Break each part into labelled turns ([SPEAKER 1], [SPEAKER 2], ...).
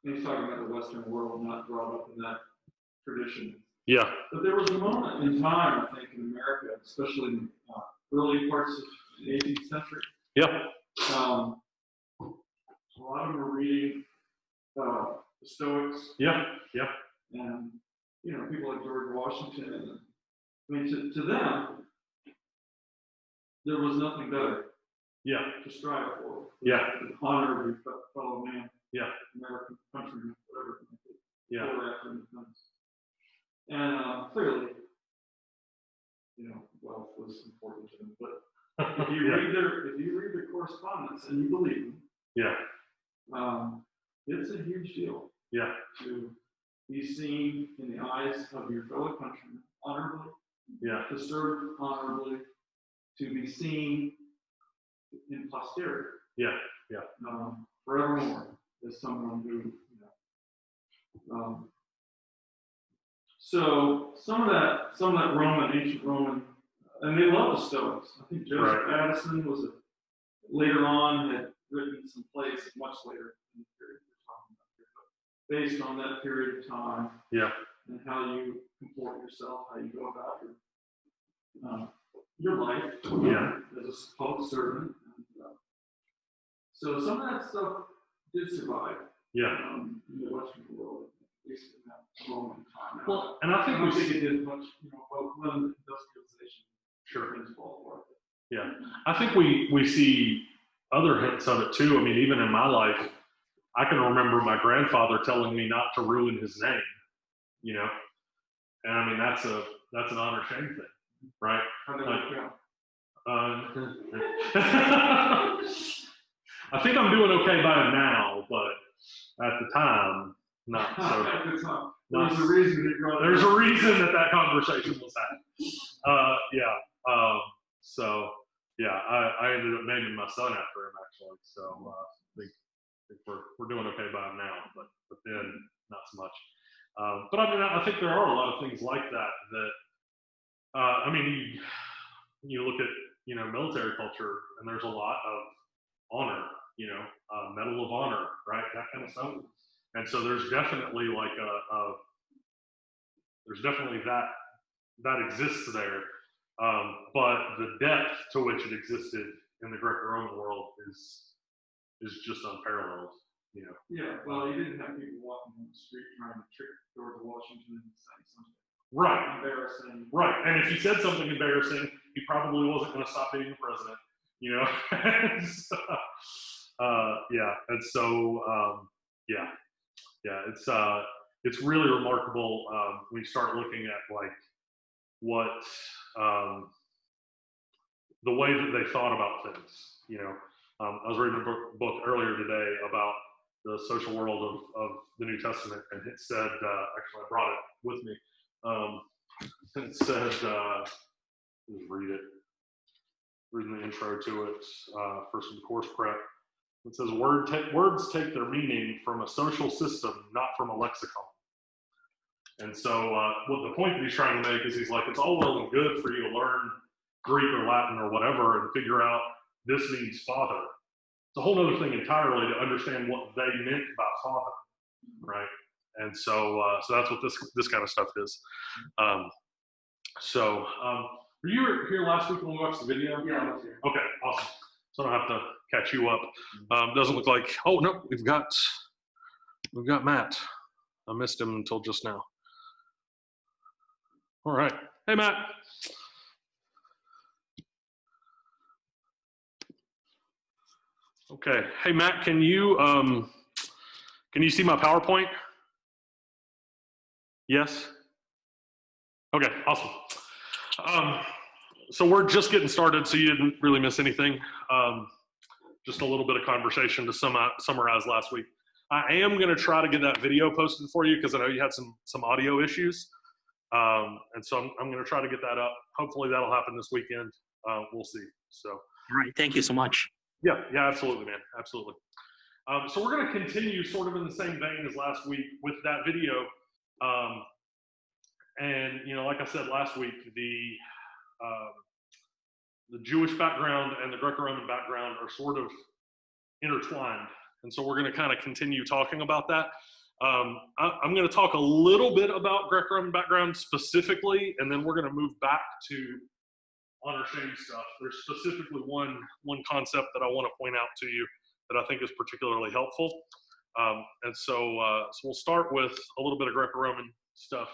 [SPEAKER 1] And he's talking about the Western world, not brought up in that tradition.
[SPEAKER 2] Yeah.
[SPEAKER 1] But there was a moment in time, I think, in America, especially in early parts of the 18th century.
[SPEAKER 2] Yeah.
[SPEAKER 1] A lot of them were reading the Stoics.
[SPEAKER 2] Yeah. Yeah.
[SPEAKER 1] And, people like George Washington. And, I mean, to them, there was nothing better.
[SPEAKER 2] Yeah.
[SPEAKER 1] To strive for.
[SPEAKER 2] Yeah.
[SPEAKER 1] The honor of your fellow man.
[SPEAKER 2] Yeah.
[SPEAKER 1] American countryman, whatever it may be.
[SPEAKER 2] Yeah.
[SPEAKER 1] After independence. And clearly, wealth was important to them. But if you read their correspondence and you believe them,
[SPEAKER 2] yeah,
[SPEAKER 1] it's a huge deal.
[SPEAKER 2] Yeah.
[SPEAKER 1] To be seen in the eyes of your fellow countrymen honorably.
[SPEAKER 2] Yeah.
[SPEAKER 1] To serve honorably. To be seen in posterity.
[SPEAKER 2] Yeah. Yeah.
[SPEAKER 1] Forevermore as someone who, so some of that ancient Roman, and they love the Stoics. I think Joseph Addison was later on had written some plays much later in the period we're talking about here, but based on that period of time.
[SPEAKER 2] Yeah.
[SPEAKER 1] And how you comport yourself, how you go about your life.
[SPEAKER 2] Yeah.
[SPEAKER 1] As a public servant. So some of that stuff did survive.
[SPEAKER 2] Yeah.
[SPEAKER 1] In the Western world, at least in that moment in time.
[SPEAKER 2] Well, and I think
[SPEAKER 1] it did much, when industrialization.
[SPEAKER 2] Sure.
[SPEAKER 1] Things fall apart.
[SPEAKER 2] Yeah. I think we see other hints of it too. I mean, even in my life, I can remember my grandfather telling me not to ruin his name, and I mean, that's an honor shame thing, right?
[SPEAKER 1] How did that go?
[SPEAKER 2] I think I'm doing okay by it now, but at the time, not so.
[SPEAKER 1] At the time. There's a reason
[SPEAKER 2] that conversation was had. So I ended up naming my son after him actually. So I think we're doing okay by him now, but then not so much. But I mean, I think there are a lot of things like that. I mean, you look at military culture, and there's a lot of honor, Medal of Honor, right? That kind of stuff. And so there's definitely like there's definitely that exists there. But the depth to which it existed in the Greco-Roman world is just unparalleled,
[SPEAKER 1] Yeah, well, you didn't have people walking on the street trying to trick George Washington and saying something.
[SPEAKER 2] Right.
[SPEAKER 1] Embarrassing.
[SPEAKER 2] Right. And if he said something embarrassing, he probably wasn't going to stop being the president, And so, And so, it's really remarkable when you start looking at like what the way that they thought about things. I was reading a book earlier today about the social world of the New Testament, and it said, actually I brought it with me. It said, just read it. Reading the intro to it for some course prep. It says, words take their meaning from a social system, not from a lexicon. And so what the point that he's trying to make is he's like, it's all well and good for you to learn Greek or Latin or whatever and figure out this means father. It's a whole other thing entirely to understand what they meant by father, right? And so that's what this kind of stuff is. Were you here last week when we watched the video?
[SPEAKER 1] Yeah, I was here.
[SPEAKER 2] Okay, awesome. So I don't have to catch you up. Doesn't look like, oh no, we've got Matt. I missed him until just now. All right. Hey, Matt. Okay. Hey, Matt, can you see my PowerPoint? Yes? Okay, awesome. So we're just getting started, so you didn't really miss anything. Just a little bit of conversation to summarize last week. I am going to try to get that video posted for you because I know you had some audio issues. And so I'm going to try to get that up. Hopefully that'll happen this weekend. We'll see. So.
[SPEAKER 3] All right. Thank you so much.
[SPEAKER 2] Yeah, absolutely, man. Absolutely. So we're going to continue sort of in the same vein as last week with that video. And, like I said last week, the Jewish background and the Greco-Roman background are sort of intertwined. And so we're going to kind of continue talking about that. I'm going to talk a little bit about Greco-Roman background specifically, and then we're going to move back to honor shame stuff. There's specifically one concept that I want to point out to you that I think is particularly helpful. So we'll start with a little bit of Greco-Roman stuff.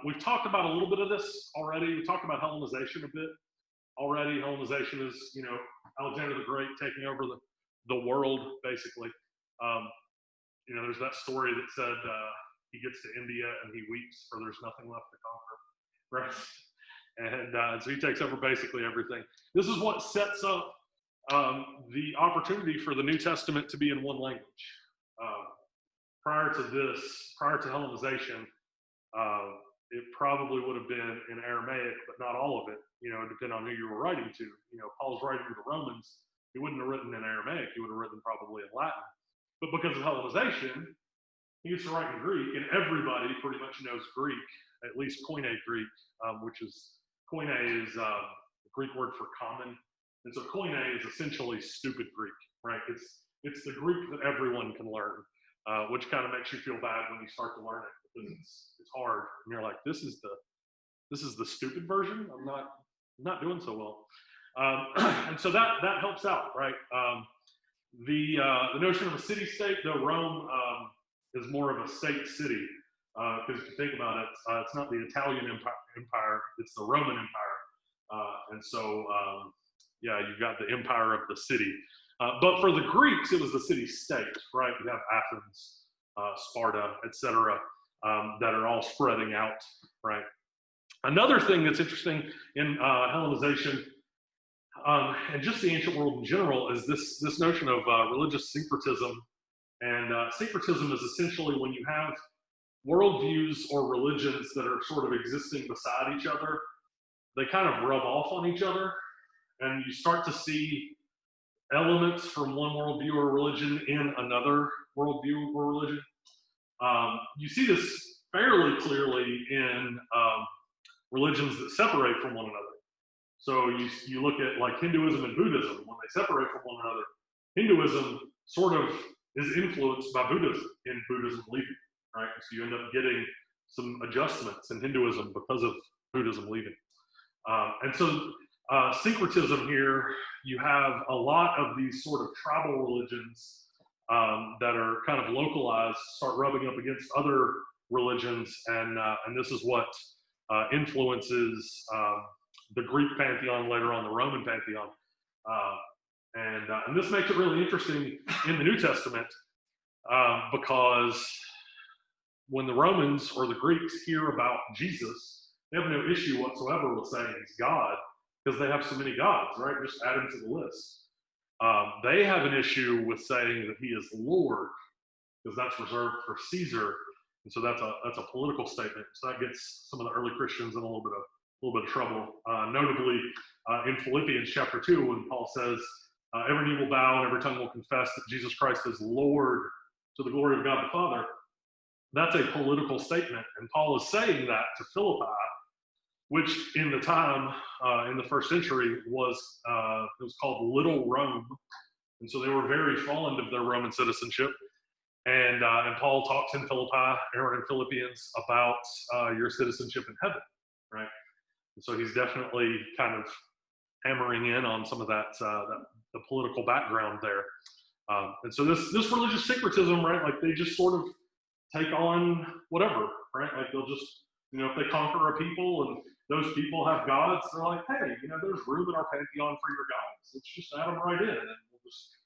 [SPEAKER 2] We've talked about a little bit of this already. We talked about Hellenization a bit already. Hellenization is, Alexander the Great taking over the world, basically. There's that story that said he gets to India and he weeps for there's nothing left to conquer, right? And so he takes over basically everything. This is what sets up the opportunity for the New Testament to be in one language. Prior to Hellenization, it probably would have been in Aramaic, but not all of it, depending on who you were writing to. Paul's writing to the Romans, he wouldn't have written in Aramaic, he would have written probably in Latin. But because of Hellenization, he gets to write in Greek, and everybody pretty much knows Greek, at least Koine Greek, Koine is the Greek word for common. And so Koine is essentially stupid Greek, right? It's the Greek that everyone can learn, which kind of makes you feel bad when you start to learn it, because it's hard, and you're like, this is the stupid version. I'm not doing so well, and so that helps out, right? The notion of a city-state, though Rome is more of a state city, because if you think about it, it's not the Italian empire, it's the Roman Empire, and so you've got the empire of the city. But for the Greeks, it was the city-state, right? You have Athens, Sparta, etc., that are all spreading out, right? Another thing that's interesting in Hellenization, and just the ancient world in general, is this notion of religious syncretism. And syncretism is essentially when you have worldviews or religions that are sort of existing beside each other, they kind of rub off on each other, and you start to see elements from one worldview or religion in another worldview or religion. You see this fairly clearly in religions that separate from one another. So you look at like Hinduism and Buddhism. When they separate from one another, Hinduism sort of is influenced by Buddhism in Buddhism leaving, right? So you end up getting some adjustments in Hinduism because of Buddhism leaving. And so syncretism here, you have a lot of these sort of tribal religions that are kind of localized, start rubbing up against other religions, and this is what influences the Greek pantheon, later on the Roman pantheon. And this makes it really interesting in the New Testament, because when the Romans or the Greeks hear about Jesus, they have no issue whatsoever with saying he's God, because they have so many gods, right? Just add him to the list. They have an issue with saying that he is Lord, because that's reserved for Caesar, and so that's a political statement. So that gets some of the early Christians in a little bit of trouble. Notably, in Philippians chapter 2, when Paul says, "Every knee will bow and every tongue will confess that Jesus Christ is Lord, to the glory of God the Father." That's a political statement, and Paul is saying that to Philippi, which in the time, in the first century, it was called Little Rome, and so they were very fond of their Roman citizenship. And Paul talks in Philippi or in Philippians about your citizenship in heaven, right? And so he's definitely kind of hammering in on some of that the political background there. And so this religious syncretism, right? Like they just sort of take on whatever, right? Like they'll just, if they conquer a people and those people have gods, they're like, hey, there's room in our pantheon for your gods. Let's just add them right in, and we'll just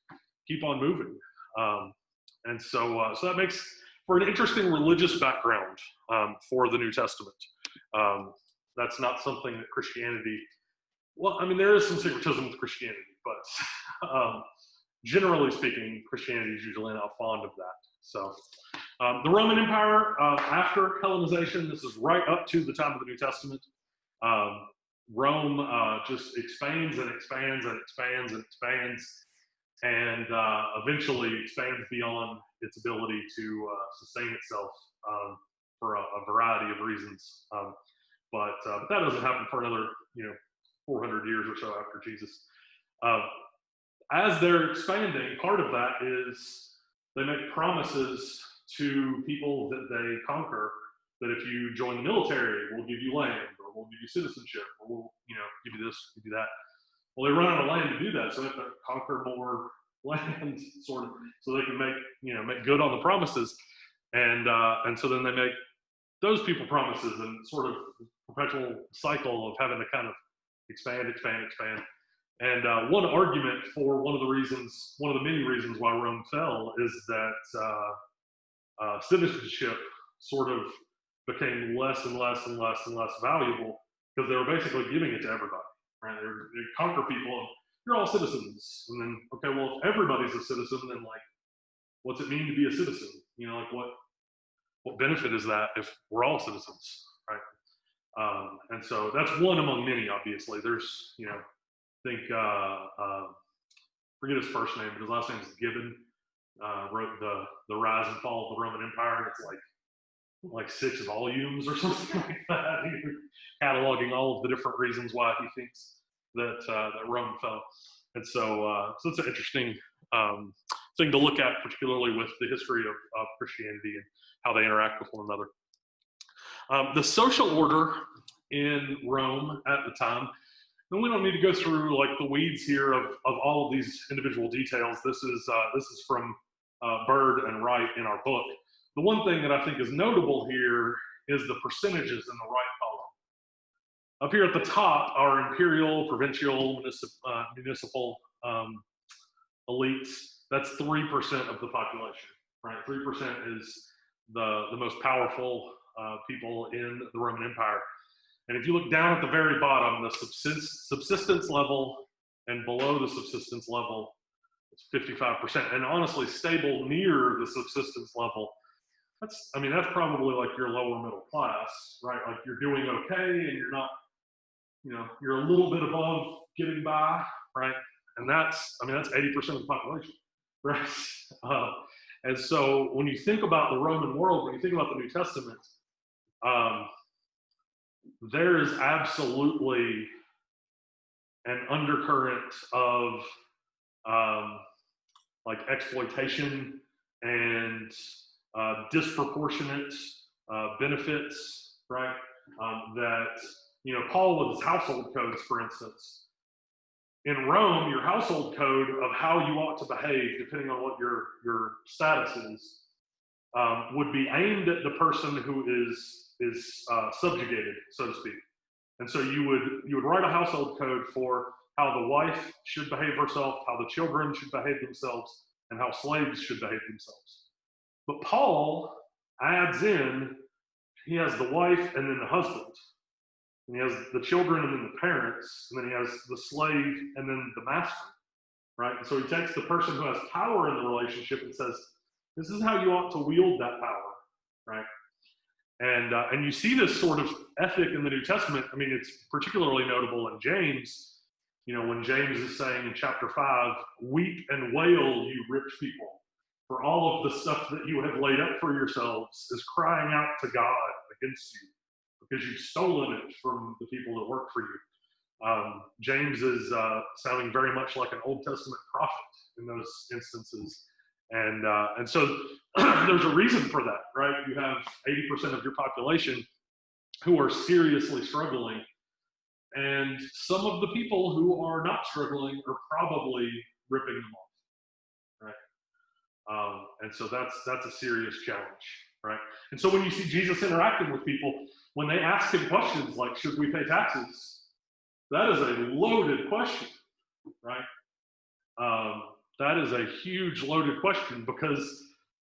[SPEAKER 2] keep on moving. And so that makes for an interesting religious background for the New Testament. That's not something that Christianity, well, I mean, there is some syncretism with Christianity, but generally speaking, Christianity is usually not fond of that. So the Roman Empire, after Hellenization, this is right up to the time of the New Testament, Rome just expands and expands and expands and expands, and eventually expands beyond its ability to sustain itself for a variety of reasons. But that doesn't happen for another 400 years or so after Jesus. As they're expanding, part of that is they make promises to people that they conquer that if you join the military, we'll give you land, or we'll give you citizenship, or we'll, give you this, give you that. Well, they run out of land to do that, so they have to conquer more land, sort of, so they can make good on the promises, and so then they make those people promises, and sort of perpetual cycle of having to kind of expand. And one argument for one of the many reasons why Rome fell is that citizenship sort of became less and less valuable because they were basically giving it to everybody, right? They conquer people, and you're all citizens. And then, okay, well, if everybody's a citizen, then like, what's it mean to be a citizen? What benefit is that if we're all citizens, right? And so that's one among many, obviously. There's, I think, forget his first name, but his last name is Gibbon, wrote the Rise and Fall of the Roman Empire, and it's like 6 volumes or something like that, cataloging all of the different reasons why he thinks that Rome fell. And so it's an interesting thing to look at, particularly with the history of Christianity and how they interact with one another. The social order in Rome at the time, and we don't need to go through like the weeds here of all of these individual details. This is from Bird and Wright in our book. The one thing that I think is notable here is the percentages in the right column. Up here at the top are imperial, provincial, municipal elites. That's 3% of the population, right? 3% is the most powerful people in the Roman Empire. And if you look down at the very bottom, the subsistence level and below the subsistence level, it's 55%. And honestly, stable near the subsistence level, that's probably like your lower middle class, right? Like you're doing okay and you're not, you're a little bit above getting by, right? And that's 80% of the population, right? And so when you think about the Roman world, when you think about the New Testament, there is absolutely an undercurrent of like exploitation and disproportionate benefits, right? That, Paul with his household codes, for instance. In Rome, your household code of how you ought to behave, depending on what your status is, would be aimed at the person who is subjugated, so to speak. And so you would write a household code for how the wife should behave herself, how the children should behave themselves, and how slaves should behave themselves. But Paul adds in, he has the wife and then the husband. And he has the children and then the parents, and then he has the slave and then the master, right? And so he takes the person who has power in the relationship and says, this is how you ought to wield that power, right? And you see this sort of ethic in the New Testament. It's particularly notable in James, when James is saying in chapter 5, weep and wail, you rich people, for all of the stuff that you have laid up for yourselves is crying out to God against you, because you've stolen it from the people that work for you. James is sounding very much like an Old Testament prophet in those instances. And so there's a reason for that, right? You have 80% of your population who are seriously struggling, and some of the people who are not struggling are probably ripping them off, right? And so that's a serious challenge, right? And so when you see Jesus interacting with people, when they ask him questions like, should we pay taxes? That is a loaded question, right? That is a huge loaded question, because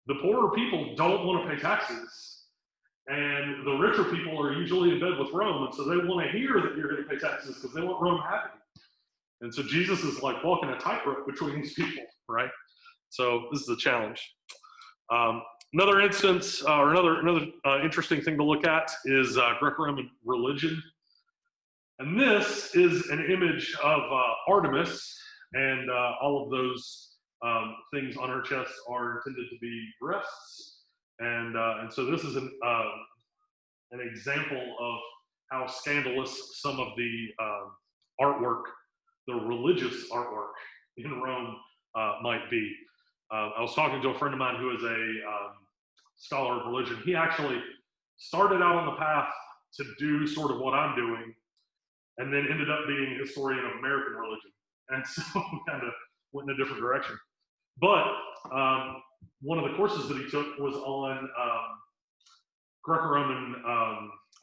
[SPEAKER 2] the poorer people don't want to pay taxes, and the richer people are usually in bed with Rome, and so they want to hear that you're going to pay taxes because they want Rome happy. And so Jesus is like walking a tightrope between these people, right? So this is a challenge. Another instance, or another interesting thing to look at is Greco-Roman religion. And this is an image of Artemis, and all of those things on her chest are intended to be breasts. And so this is an example of how scandalous some of the artwork, the religious artwork in Rome might be. I was talking to a friend of mine who is a scholar of religion. He actually started out on the path to do sort of what I'm doing, and then ended up being a historian of American religion. And so kind of went in a different direction. But one of the courses that he took was on Greco-Roman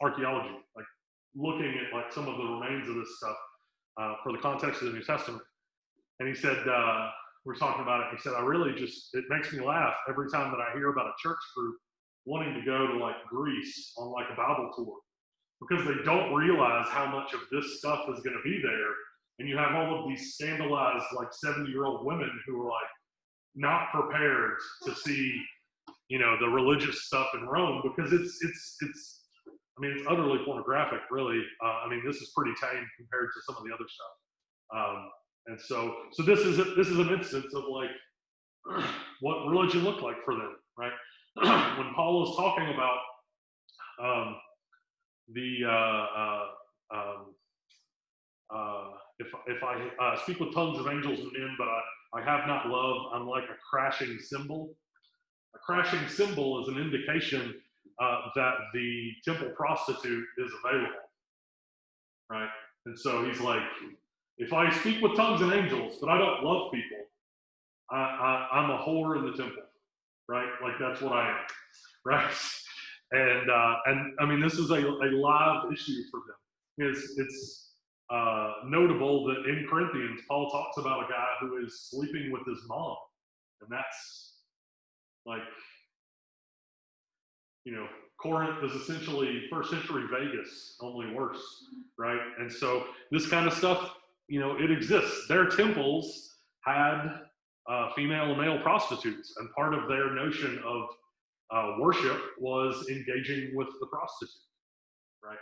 [SPEAKER 2] archaeology, like looking at like some of the remains of this stuff for the context of the New Testament. And he said, we were talking about it, he said, it makes me laugh every time that I hear about a church group wanting to go to like Greece on like a Bible tour, because they don't realize how much of this stuff is going to be there. And you have all of these scandalized like 70-year-old women who are like not prepared to see, you know, the religious stuff in Rome, because it's utterly pornographic, really. I mean, this is pretty tame compared to some of the other stuff. And so this is an instance of like what religion looked like for them, right? When Paul is talking about if I speak with tongues of angels and men, but I have not love, I'm like a crashing cymbal. A crashing cymbal is an indication that the temple prostitute is available, right? And so he's like, if I speak with tongues and angels, but I don't love people, I'm a whore in the temple, right? Like that's what I am, right? And I mean, this is a live issue for them. It's notable that in Corinthians, Paul talks about a guy who is sleeping with his mom, and that's like, you know, Corinth is essentially first century Vegas, only worse, right? And so this kind of stuff, you know, it exists. Their temples had female and male prostitutes, and part of their notion of worship was engaging with the prostitute, right?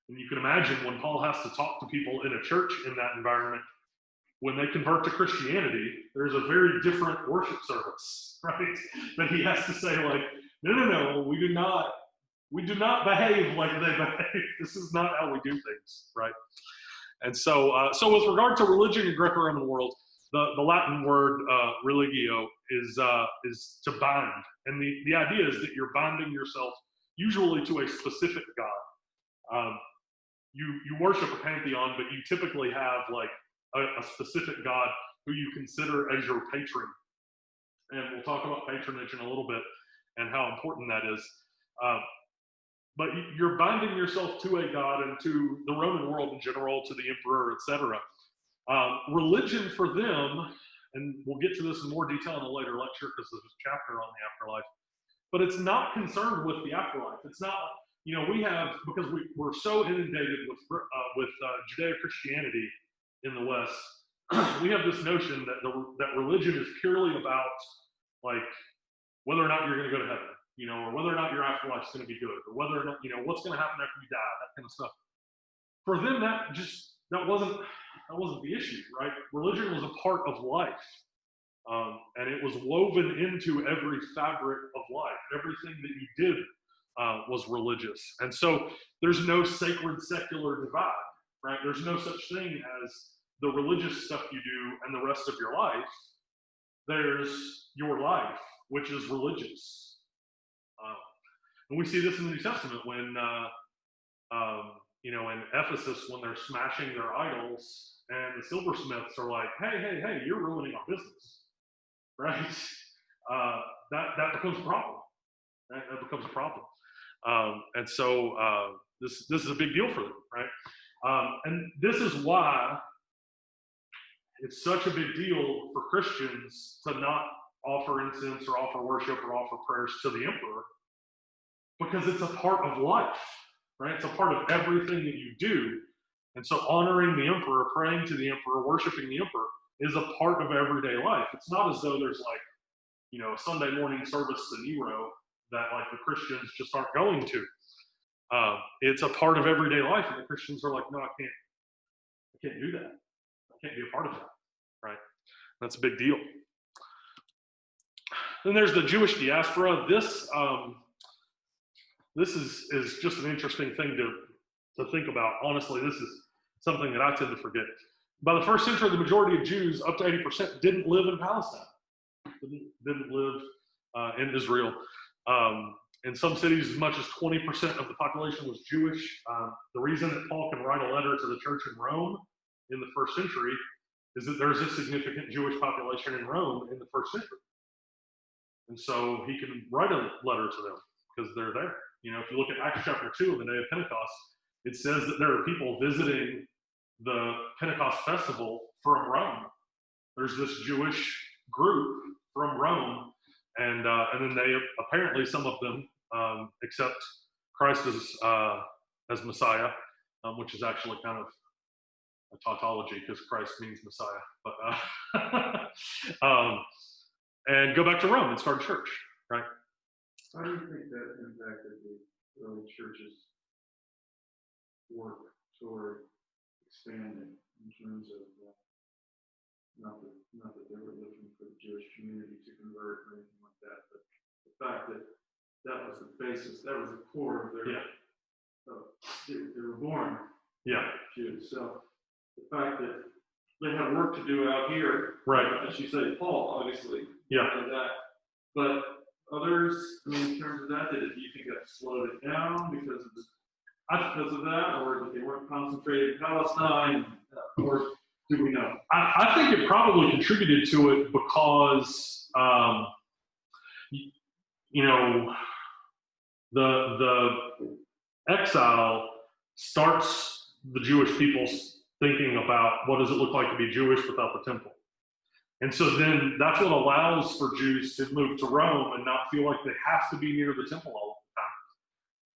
[SPEAKER 2] And you can imagine when Paul has to talk to people in a church in that environment, when they convert to Christianity, there's a very different worship service, right? That he has to say like, no, we do not behave like they behave. This is not how we do things, right? And so with regard to religion in Greco-Roman world, the Latin word religio is to bind, and the idea is that you're binding yourself usually to a specific god. You worship a pantheon, but you typically have like a specific god who you consider as your patron. And we'll talk about patronage in a little bit and how important that is. But you're binding yourself to a god and to the Roman world in general, to the emperor, etc. Religion for them, and we'll get to this in more detail in a later lecture because there's a chapter on the afterlife, but it's not concerned with the afterlife. It's not, you know, we have, because we're so inundated with Judeo-Christianity in the West, we have this notion that religion is purely about like whether or not you're going to go to heaven, you know, or whether or not your afterlife's going to be good, or whether or not, you know, what's going to happen after you die, that kind of stuff. For them, that wasn't the issue, right? Religion was a part of life, and it was woven into every fabric of life. Everything that you did was religious, and so there's no sacred secular divide, right? There's no such thing as the religious stuff you do and the rest of your life. There's your life, which is religious. And we see this in the New Testament when, you know, in Ephesus, when they're smashing their idols, and the silversmiths are like, hey, you're ruining our business, right? That becomes a problem. Right? That becomes a problem. And so this is a big deal for them, right? And this is why it's such a big deal for Christians to not offer incense or offer worship or offer prayers to the emperor, because it's a part of life, right? It's a part of everything that you do. And so honoring the emperor, praying to the emperor, worshiping the emperor is a part of everyday life. It's not as though there's like, you know, a Sunday morning service to Nero that like the Christians just aren't going to. It's a part of everyday life, and the Christians are like, no, I can't do that. I can't be a part of that, right? That's a big deal. Then there's the Jewish diaspora. This is just an interesting thing to think about. Honestly, this is something that I tend to forget. By the first century, the majority of Jews, up to 80%, didn't live in Palestine, didn't live in Israel. In some cities, as much as 20% of the population was Jewish. The reason that Paul can write a letter to the church in Rome in the first century is that there's a significant Jewish population in Rome in the first century. And so he can write a letter to them because they're there. You know, if you look at Acts chapter 2 on the day of Pentecost, it says that there are people visiting the Pentecost festival from Rome. There's this Jewish group from Rome, and then they apparently, some of them accept Christ as Messiah, which is actually kind of a tautology because Christ means Messiah. But and go back to Rome and start a church, right?
[SPEAKER 1] How do you think that impacted the early church's work toward expanding in terms of not that they were looking for the Jewish community to convert or anything like that, but the fact that that was the basis, that was the core of their, they were born Jews. So the fact that they had work to do out here,
[SPEAKER 2] right?
[SPEAKER 1] As you say, Paul obviously, did that, but others, I mean, in terms of that, do you think that slowed it down because of that, or that they weren't concentrated in Palestine, or do we know?
[SPEAKER 2] I think it probably contributed to it because, you know, the exile starts the Jewish people thinking about what does it look like to be Jewish without the temple. And so then that's what allows for Jews to move to Rome and not feel like they have to be near the temple all the time.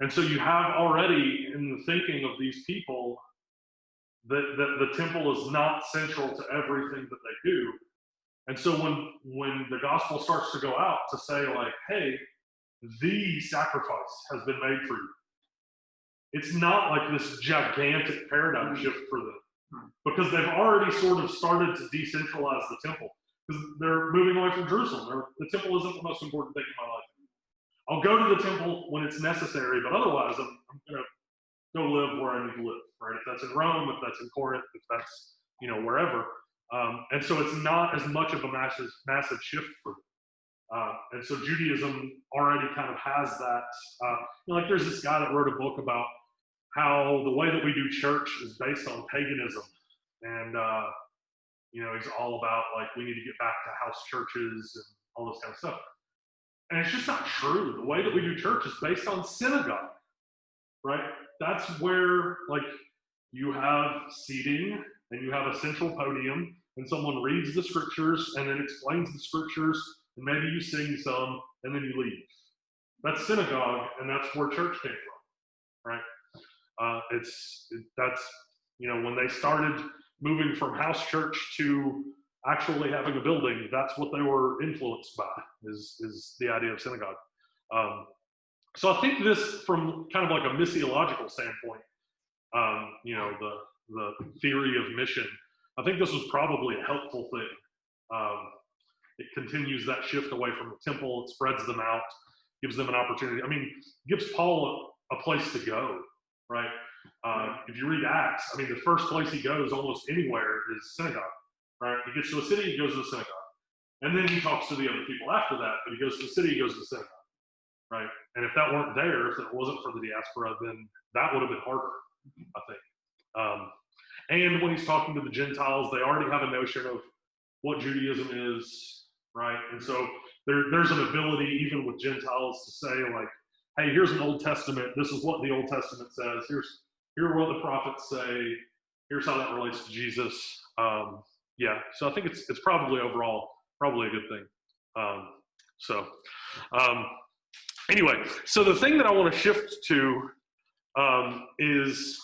[SPEAKER 2] And so you have already in the thinking of these people that the temple is not central to everything that they do. And so when the gospel starts to go out to say like, hey, the sacrifice has been made for you. It's not like this gigantic paradigm shift for them because they've already sort of started to decentralize the temple because they're moving away from Jerusalem. The temple isn't the most important thing in my life. I'll go to the temple when it's necessary, but otherwise I'm going to go live where I need to live, right? If that's in Rome, if that's in Corinth, if that's, you know, wherever. And so it's not as much of a massive shift for them. And so Judaism already kind of has that, you know, like there's this guy that wrote a book about how the way that we do church is based on paganism. And, you know, he's all about like, we need to get back to house churches and all this kind of stuff. And it's just not true. The way that we do church is based on synagogue, right? That's where like you have seating and you have a central podium and someone reads the scriptures and then explains the scriptures and maybe you sing some and then you leave. That's synagogue and that's where church came from, right? That's, you know, when they started moving from house church to actually having a building, that's what they were influenced by, is the idea of synagogue. So I think this, from kind of like a missiological standpoint, you know, the theory of mission, I think this was probably a helpful thing. It continues that shift away from the temple, it spreads them out, gives them an opportunity. I mean, gives Paul a place to go, right? If you read Acts, I mean, the first place he goes almost anywhere is synagogue, right? He gets to a city, he goes to the synagogue. And then he talks to the other people after that, but he goes to the city, he goes to the synagogue, right? And if that weren't there, if it wasn't for the diaspora, then that would have been harder, I think. And when he's talking to the Gentiles, they already have a notion of what Judaism is, right? And so there's an ability, even with Gentiles, to say like, hey, here's an Old Testament. This is what the Old Testament says. Here's what the prophets say. Here's how that relates to Jesus. Yeah, so I think it's probably overall probably a good thing. Anyway, so the thing that I want to shift to is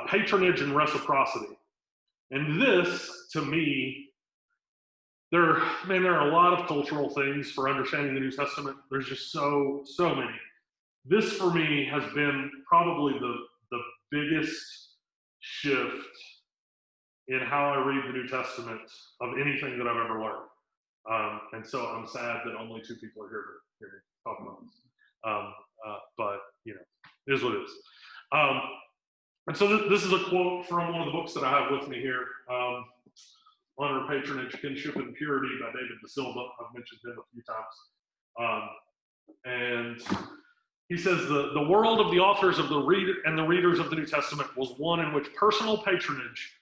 [SPEAKER 2] patronage and reciprocity. And this, to me, there are a lot of cultural things for understanding the New Testament. There's just so many. This, for me, has been probably the biggest shift in how I read the New Testament of anything that I've ever learned. And so I'm sad that only 2 people are here to hear me talk about this. But, you know, it is what it is. And so this is a quote from one of the books that I have with me here. Honor, Patronage, Kinship, and Purity by David De Silva. I've mentioned him a few times. And he says the world of the authors of the readers of the New Testament was one in which personal patronage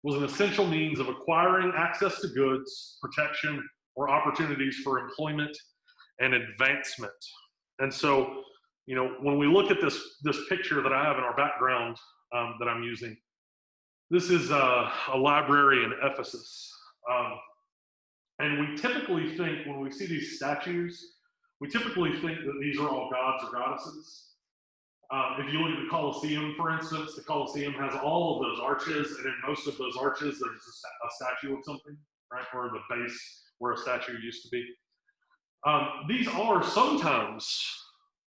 [SPEAKER 2] was an essential means of acquiring access to goods, protection, or opportunities for employment and advancement. And so, when we look at this picture that I have in our background that I'm using, this is a library in Ephesus. And we typically think, when we see these statues, we typically think that these are all gods or goddesses. If you look at the Colosseum, for instance, the Colosseum has all of those arches, and in most of those arches, there's a statue of something, right, or the base where a statue used to be. These are sometimes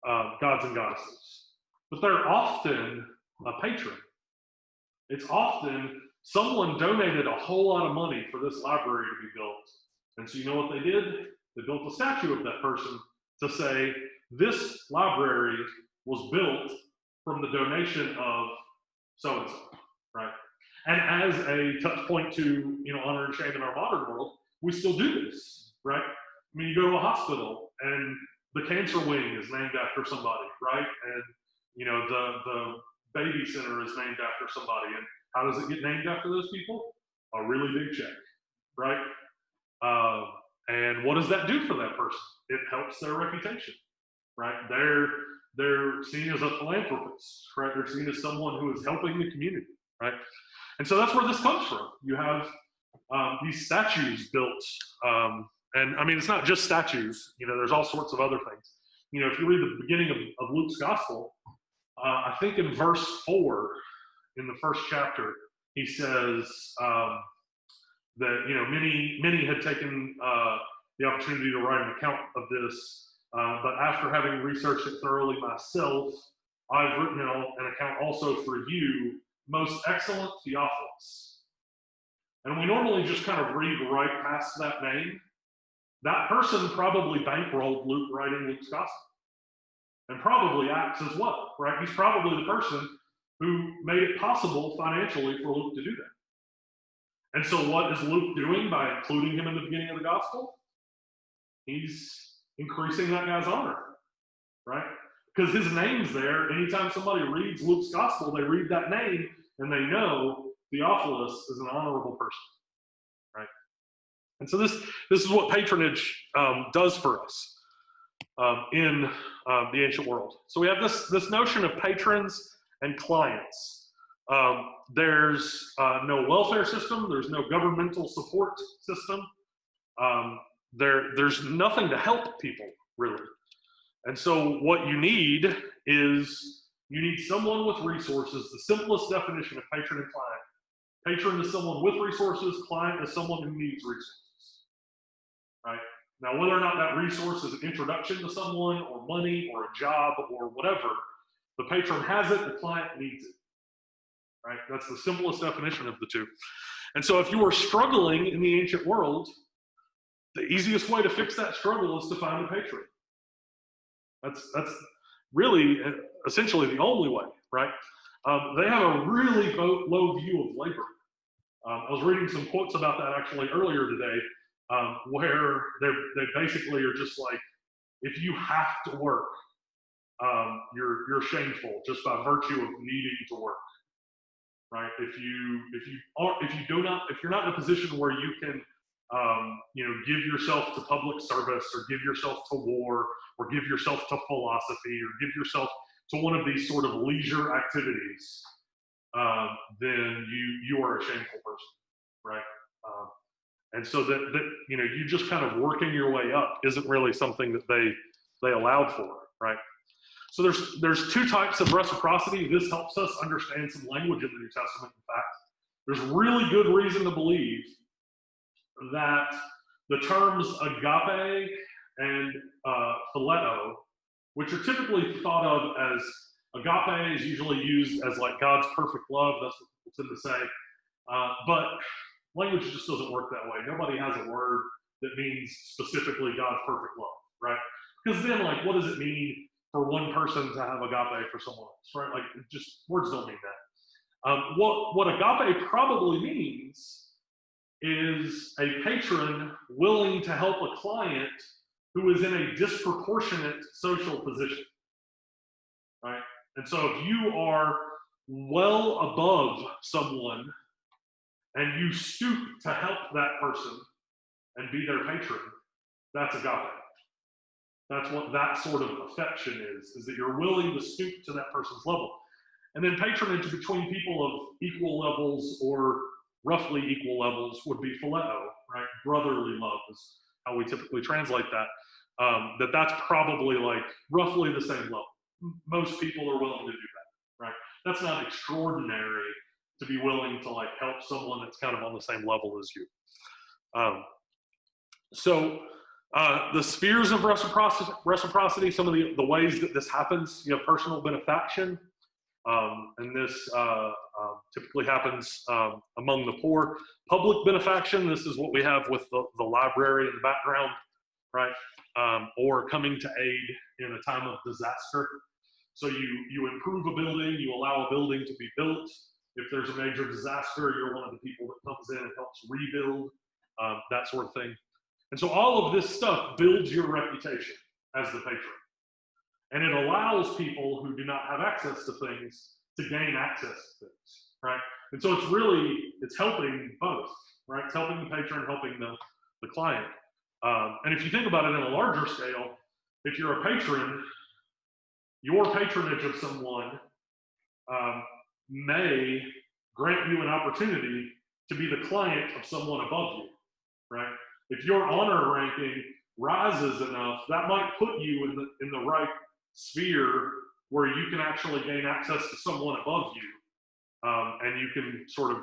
[SPEAKER 2] gods and goddesses, but they're often a patron. It's often someone donated a whole lot of money for this library to be built. And so you know what they did? They built a statue of that person to say, this library was built from the donation of so-and-so, right? And as a touch point to, honor and shame in our modern world, we still do this, right? I mean, you go to a hospital and the cancer wing is named after somebody, right? And, the baby center is named after somebody. And how does it get named after those people? A really big check, right? And what does that do for that person? It helps their reputation, right? They're seen as a philanthropist, right? They're seen as someone who is helping the community, right? And so that's where this comes from. You have these statues built, and I mean, it's not just statues. There's all sorts of other things. If you read the beginning of Luke's gospel, I think in verse 4, in the first chapter, he says that many had taken the opportunity to write an account of this, but after having researched it thoroughly myself, I've written an account also for you, most excellent Theophilus. And we normally just kind of read right past that name. That person probably bankrolled Luke writing Luke's gospel, and probably acts as well, right? He's probably the person who made it possible financially for Luke to do that. And so what is Luke doing by including him in the beginning of the gospel? He's increasing that guy's honor, right? Because his name's there. Anytime somebody reads Luke's gospel, they read that name and they know Theophilus is an honorable person, right? And so this is what patronage does for us in the ancient world. So we have this notion of patrons and clients. There's no welfare system. There's no governmental support system. There's nothing to help people, really. And so what you need is someone with resources. The simplest definition of patron and client. Patron is someone with resources. Client is someone who needs resources, right? Now, whether or not that resource is an introduction to someone or money or a job or whatever, the patron has it, the client needs it, right? That's the simplest definition of the two. And so if you are struggling in the ancient world, the easiest way to fix that struggle is to find a patron. That's really essentially the only way, right? They have a really low view of labor. I was reading some quotes about that actually earlier today, where they basically are just like, if you have to work, you're shameful just by virtue of needing to work, right? If you're not in a position where you can give yourself to public service or give yourself to war or give yourself to philosophy or give yourself to one of these sort of leisure activities, then you are a shameful person, right? And so that you just kind of working your way up isn't really something that they allowed for, right? So there's two types of reciprocity. This helps us understand some language in the New Testament. In fact, there's really good reason to believe that the terms agape and phileo, which are typically thought of as agape is usually used as like God's perfect love. That's what people tend to say. But language just doesn't work that way. Nobody has a word that means specifically God's perfect love, right? Because then, like, what does it mean for one person to have agape for someone else, right? Like, just words don't mean that. What agape probably means is a patron willing to help a client who is in a disproportionate social position, right? And so if you are well above someone and you stoop to help that person and be their patron, that's agape. That's what that sort of affection is that you're willing to stoop to that person's level. And then patronage between people of equal levels or roughly equal levels would be phileo, right? Brotherly love is how we typically translate that. That's probably like roughly the same level. Most people are willing to do that, right? That's not extraordinary to be willing to like help someone that's kind of on the same level as you. The spheres of reciprocity, some of the ways that this happens, you have personal benefaction, and this typically happens among the poor. Public benefaction, this is what we have with the library in the background, right? Or coming to aid in a time of disaster. So you improve a building, you allow a building to be built. If there's a major disaster, you're one of the people that comes in and helps rebuild, that sort of thing. And so all of this stuff builds your reputation as the patron. And it allows people who do not have access to things to gain access to things, right? And so it's helping both, right? It's helping the patron, helping the client. And if you think about it in a larger scale, if you're a patron, your patronage of someone may grant you an opportunity to be the client of someone above you, right? If your honor ranking rises enough, that might put you in the right sphere where you can actually gain access to someone above you, and you can sort of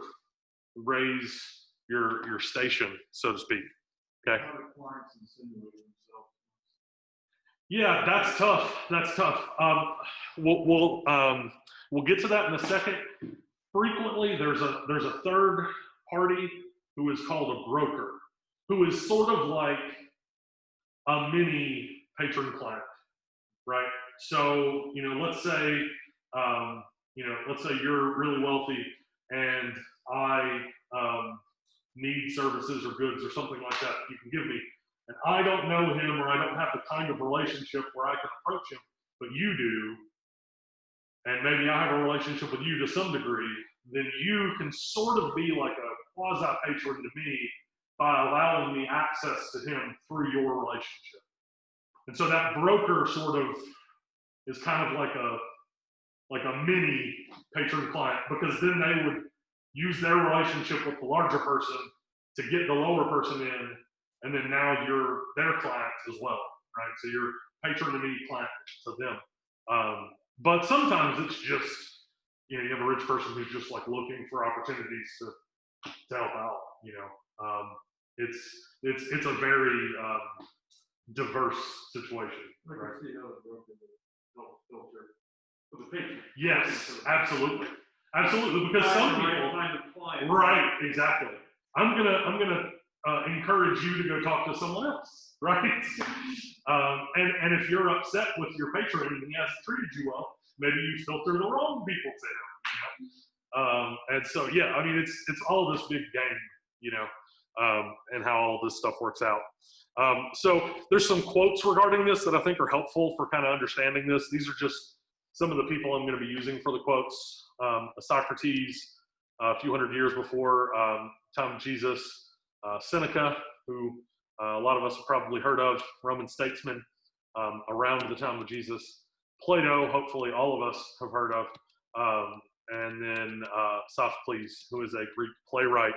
[SPEAKER 2] raise your station, so to speak. Okay. Yeah, that's tough. That's tough. We'll get to that in a second. Frequently, there's a third party who is called a broker, who is sort of like a mini patron client, right? So, let's say you're really wealthy and I need services or goods or something like that you can give me. And I don't know him, or I don't have the kind of relationship where I can approach him, but you do, and maybe I have a relationship with you to some degree, then you can sort of be like a quasi-patron to me by allowing me access to him through your relationship. And so that broker sort of is kind of like a mini patron client, because then they would use their relationship with the larger person to get the lower person in, and then now you're their client as well, right? So you're patron to me, client to them. But sometimes it's just, you have a rich person who's just like looking for opportunities to help out, It's a very diverse situation. Right? Yes, absolutely, because some people, right, exactly. I'm gonna encourage you to go talk to someone else, right? And if you're upset with your patron and he hasn't treated you well, maybe you filter the wrong people to him. And so, yeah, I mean, it's all this big game, and how all this stuff works out. So there's some quotes regarding this that I think are helpful for kind of understanding this. These are just some of the people I'm going to be using for the quotes. Socrates, a few hundred years before time of Jesus. Seneca, who a lot of us have probably heard of, Roman statesman around the time of Jesus. Plato, hopefully all of us have heard of. And then Sophocles, who is a Greek playwright.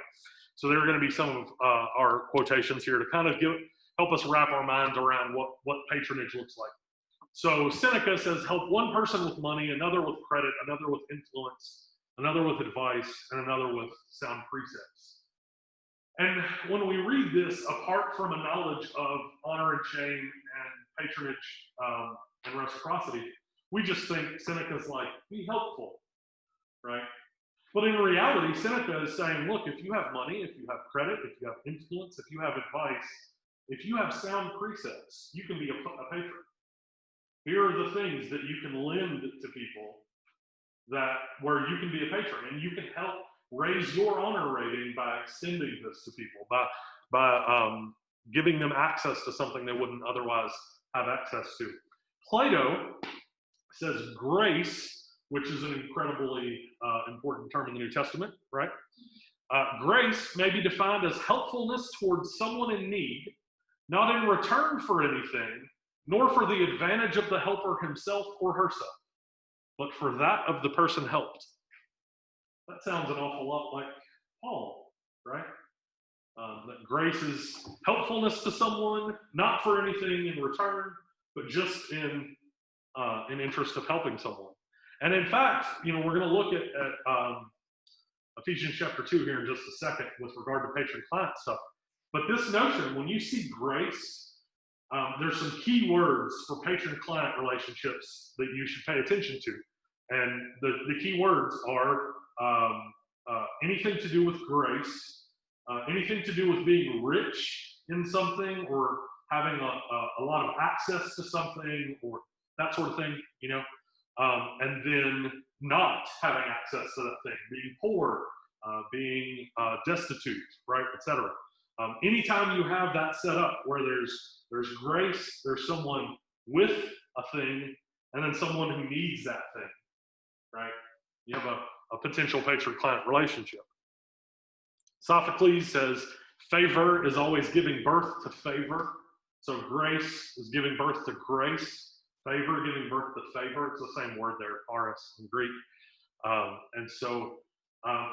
[SPEAKER 2] So there are going to be some of our quotations here to kind of help us wrap our minds around what patronage looks like. So Seneca says, help one person with money, another with credit, another with influence, another with advice, and another with sound precepts. And when we read this, apart from a knowledge of honor and shame and patronage and reciprocity, we just think Seneca's like, be helpful, right? But in reality, Seneca is saying, look, if you have money, if you have credit, if you have influence, if you have advice, if you have sound precepts, you can be a patron. Here are the things that you can lend to people where you can be a patron, and you can help raise your honor rating by extending this to people, by giving them access to something they wouldn't otherwise have access to. Plato says grace, which is an incredibly important term in the New Testament, right? Grace may be defined as helpfulness towards someone in need, not in return for anything, nor for the advantage of the helper himself or herself, but for that of the person helped. That sounds an awful lot like Paul, right? That grace is helpfulness to someone, not for anything in return, but just in interest of helping someone. And in fact, we're going to look at Ephesians chapter 2 here in just a second with regard to patron-client stuff. But this notion, when you see grace, there's some key words for patron-client relationships that you should pay attention to. And the key words are anything to do with grace, anything to do with being rich in something or having a lot of access to something or that sort of thing, and then not having access to that thing, being poor, being destitute, right, etc. Anytime you have that set up where there's grace, there's someone with a thing, and then someone who needs that thing, right? You have a potential patron-client relationship. Sophocles says, favor is always giving birth to favor. So grace is giving birth to grace. Favor giving birth to favor. It's the same word there, charis in Greek. And so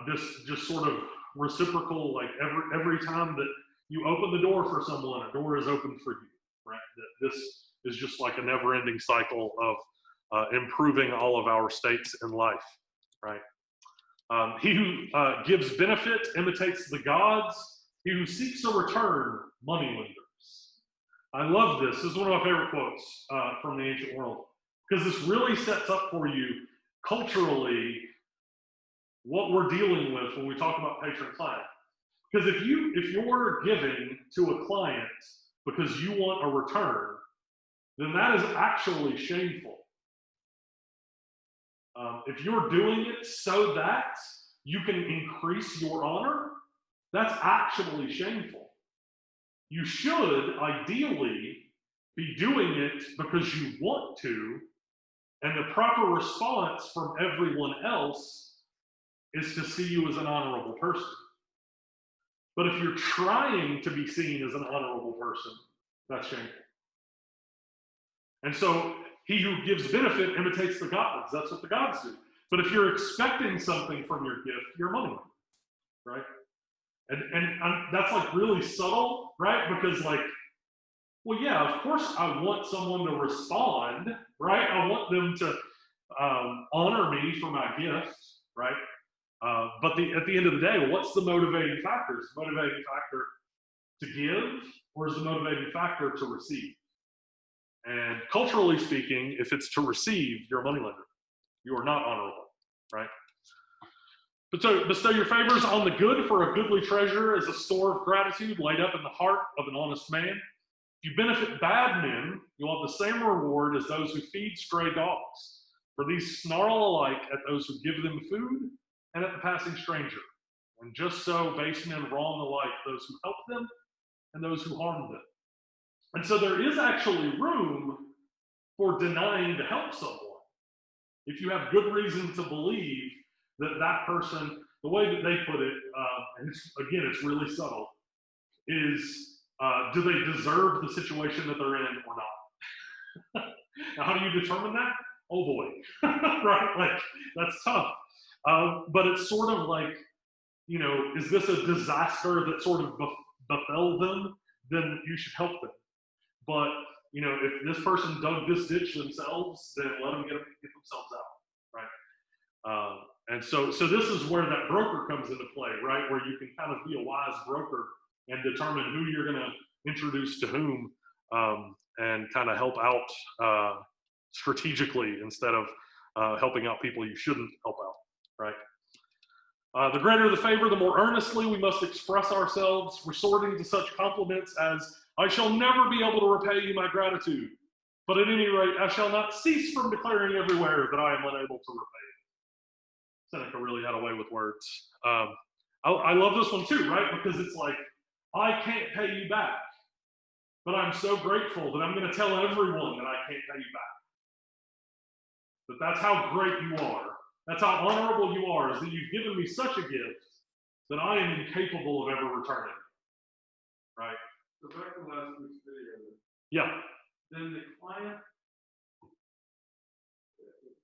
[SPEAKER 2] this just sort of reciprocal, like every time that you open the door for someone, a door is open for you, right? This is just like a never-ending cycle of improving all of our states in life, right? He who gives benefit imitates the gods. He who seeks a return, moneylenders. I love this. This is one of my favorite quotes from the ancient world, because this really sets up for you culturally what we're dealing with when we talk about patron-client. Because if you're giving to a client because you want a return, then that is actually shameful. If you're doing it so that you can increase your honor, that's actually shameful. You should ideally be doing it because you want to, and the proper response from everyone else is to see you as an honorable person. But if you're trying to be seen as an honorable person, that's shameful. And so he who gives benefit imitates the gods. That's what the gods do. But if you're expecting something from your gift, you're money, right? And that's like really subtle, right? Because well, yeah, of course I want someone to respond, right? I want them to honor me for my gift, right? But at the end of the day, what's the motivating factor? Is the motivating factor to give, or is the motivating factor to receive? And culturally speaking, if it's to receive, you're a moneylender. You are not honorable, right? But so bestow your favors on the good, for a goodly treasure is a store of gratitude laid up in the heart of an honest man. If you benefit bad men, you'll have the same reward as those who feed stray dogs. For these snarl alike at those who give them food and at the passing stranger. And just so base men wrong alike those who help them and those who harm them. And so there is actually room for denying to help someone. If you have good reason to believe that that person, the way that they put it, and it's really subtle, is do they deserve the situation that they're in or not? Now, how do you determine that? Oh boy, right? Like, that's tough. But it's sort of like, is this a disaster that sort of befell them? Then you should help them. But, if this person dug this ditch themselves, then let them get themselves out, right? And so this is where that broker comes into play, right? Where you can kind of be a wise broker and determine who you're going to introduce to whom, and kind of help out strategically instead of helping out people you shouldn't help out, right? The greater the favor, the more earnestly we must express ourselves, resorting to such compliments as, I shall never be able to repay you my gratitude, but at any rate, I shall not cease from declaring everywhere that I am unable to repay you. Seneca really had a way with words. I love this one too, right? Because it's like, I can't pay you back, but I'm so grateful that I'm going to tell everyone that I can't pay you back. But that's how great you are. That's how honorable you are, is that you've given me such a gift that I am incapable of ever returning. Right?
[SPEAKER 1] So back to last week's video.
[SPEAKER 2] Yeah.
[SPEAKER 1] Then the client,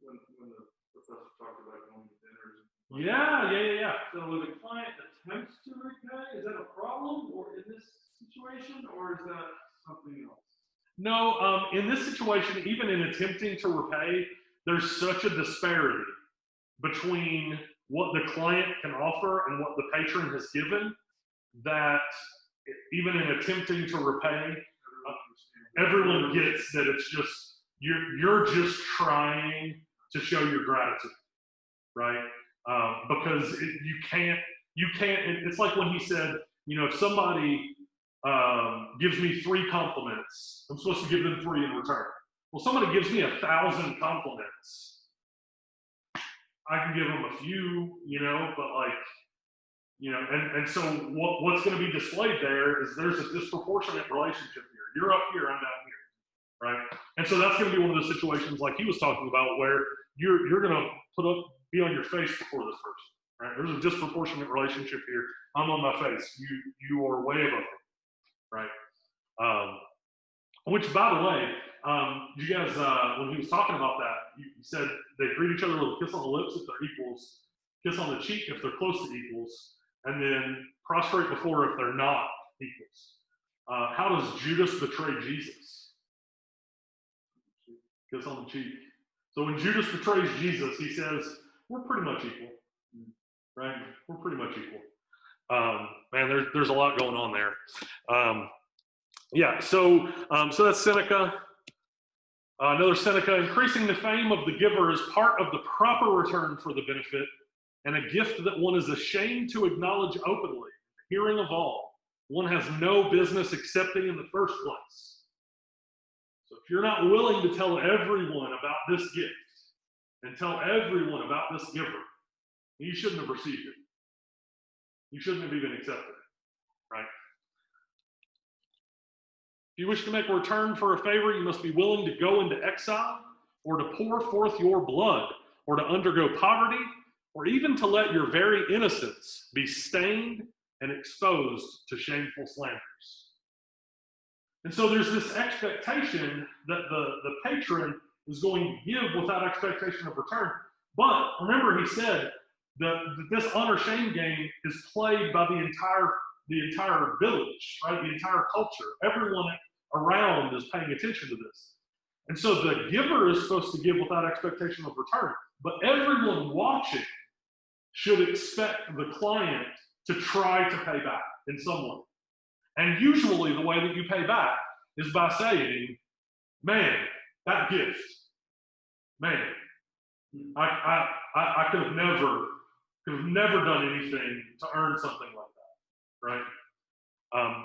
[SPEAKER 1] when the professor talked about going to dinners.
[SPEAKER 2] Yeah.
[SPEAKER 1] So when the client attempts to repay, is that a problem, or in this situation, or is that something else?
[SPEAKER 2] No, in this situation, even in attempting to repay, there's such a disparity between what the client can offer and what the patron has given that even in attempting to repay, everyone gets that it's just you're just trying to show your gratitude, right? Because you can't. It's like when he said, if somebody gives me 3 compliments, I'm supposed to give them 3 in return. Well, somebody gives me 1,000 compliments, I can give them a few, but and so what's going to be displayed there is there's a disproportionate relationship here. You're up here, I'm down here, right? And so that's going to be one of those situations like he was talking about where you're going to be on your face before this person, right? There's a disproportionate relationship here. I'm on my face. You are way above me, right? Which, by the way, you guys, when he was talking about that, he said they greet each other with a kiss on the lips if they're equals, kiss on the cheek if they're close to equals, and then prostrate before if they're not equals. How does Judas betray Jesus? Kiss on the cheek. So when Judas betrays Jesus, he says, we're pretty much equal, right? We're pretty much equal. Man, there's a lot going on there. So that's Seneca. Another Seneca, increasing the fame of the giver is part of the proper return for the benefit, and a gift that one is ashamed to acknowledge openly, hearing of all, one has no business accepting in the first place. So if you're not willing to tell everyone about this gift, and tell everyone about this giver, you shouldn't have received it. You shouldn't have even accepted it, right? If you wish to make a return for a favor, you must be willing to go into exile, or to pour forth your blood, or to undergo poverty, or even to let your very innocence be stained and exposed to shameful slanders. And so there's this expectation that the patron is going to give without expectation of return. But remember, he said that this honor-shame game is played by the entire village, right? The entire culture. Everyone around is paying attention to this. And so the giver is supposed to give without expectation of return, but everyone watching should expect the client to try to pay back in some way. And usually the way that you pay back is by saying, man, that gift, man, I could have never done anything to earn something like that, right?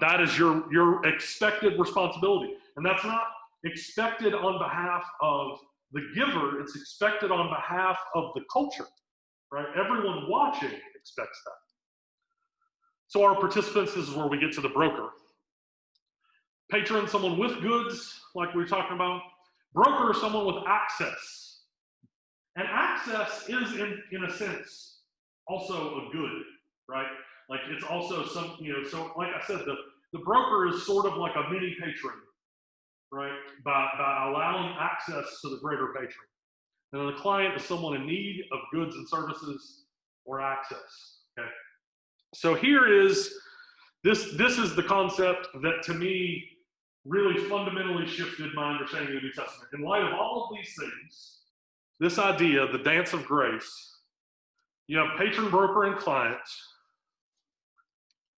[SPEAKER 2] That is your expected responsibility. And that's not expected on behalf of the giver, it's expected on behalf of the culture, right? Everyone watching expects that. So our participants, this is where we get to the broker. Patron, someone with goods, like we were talking about. Broker, someone with access. And access is, in a sense, also a good, right? Like it's also some, so like I said, the broker is sort of like a mini patron, right? By allowing access to the greater patron. And the client is someone in need of goods and services or access, okay? So here is, this is the concept that to me really fundamentally shifted my understanding of the New Testament. In light of all of these things, this idea, the dance of grace, you have patron, broker, and client,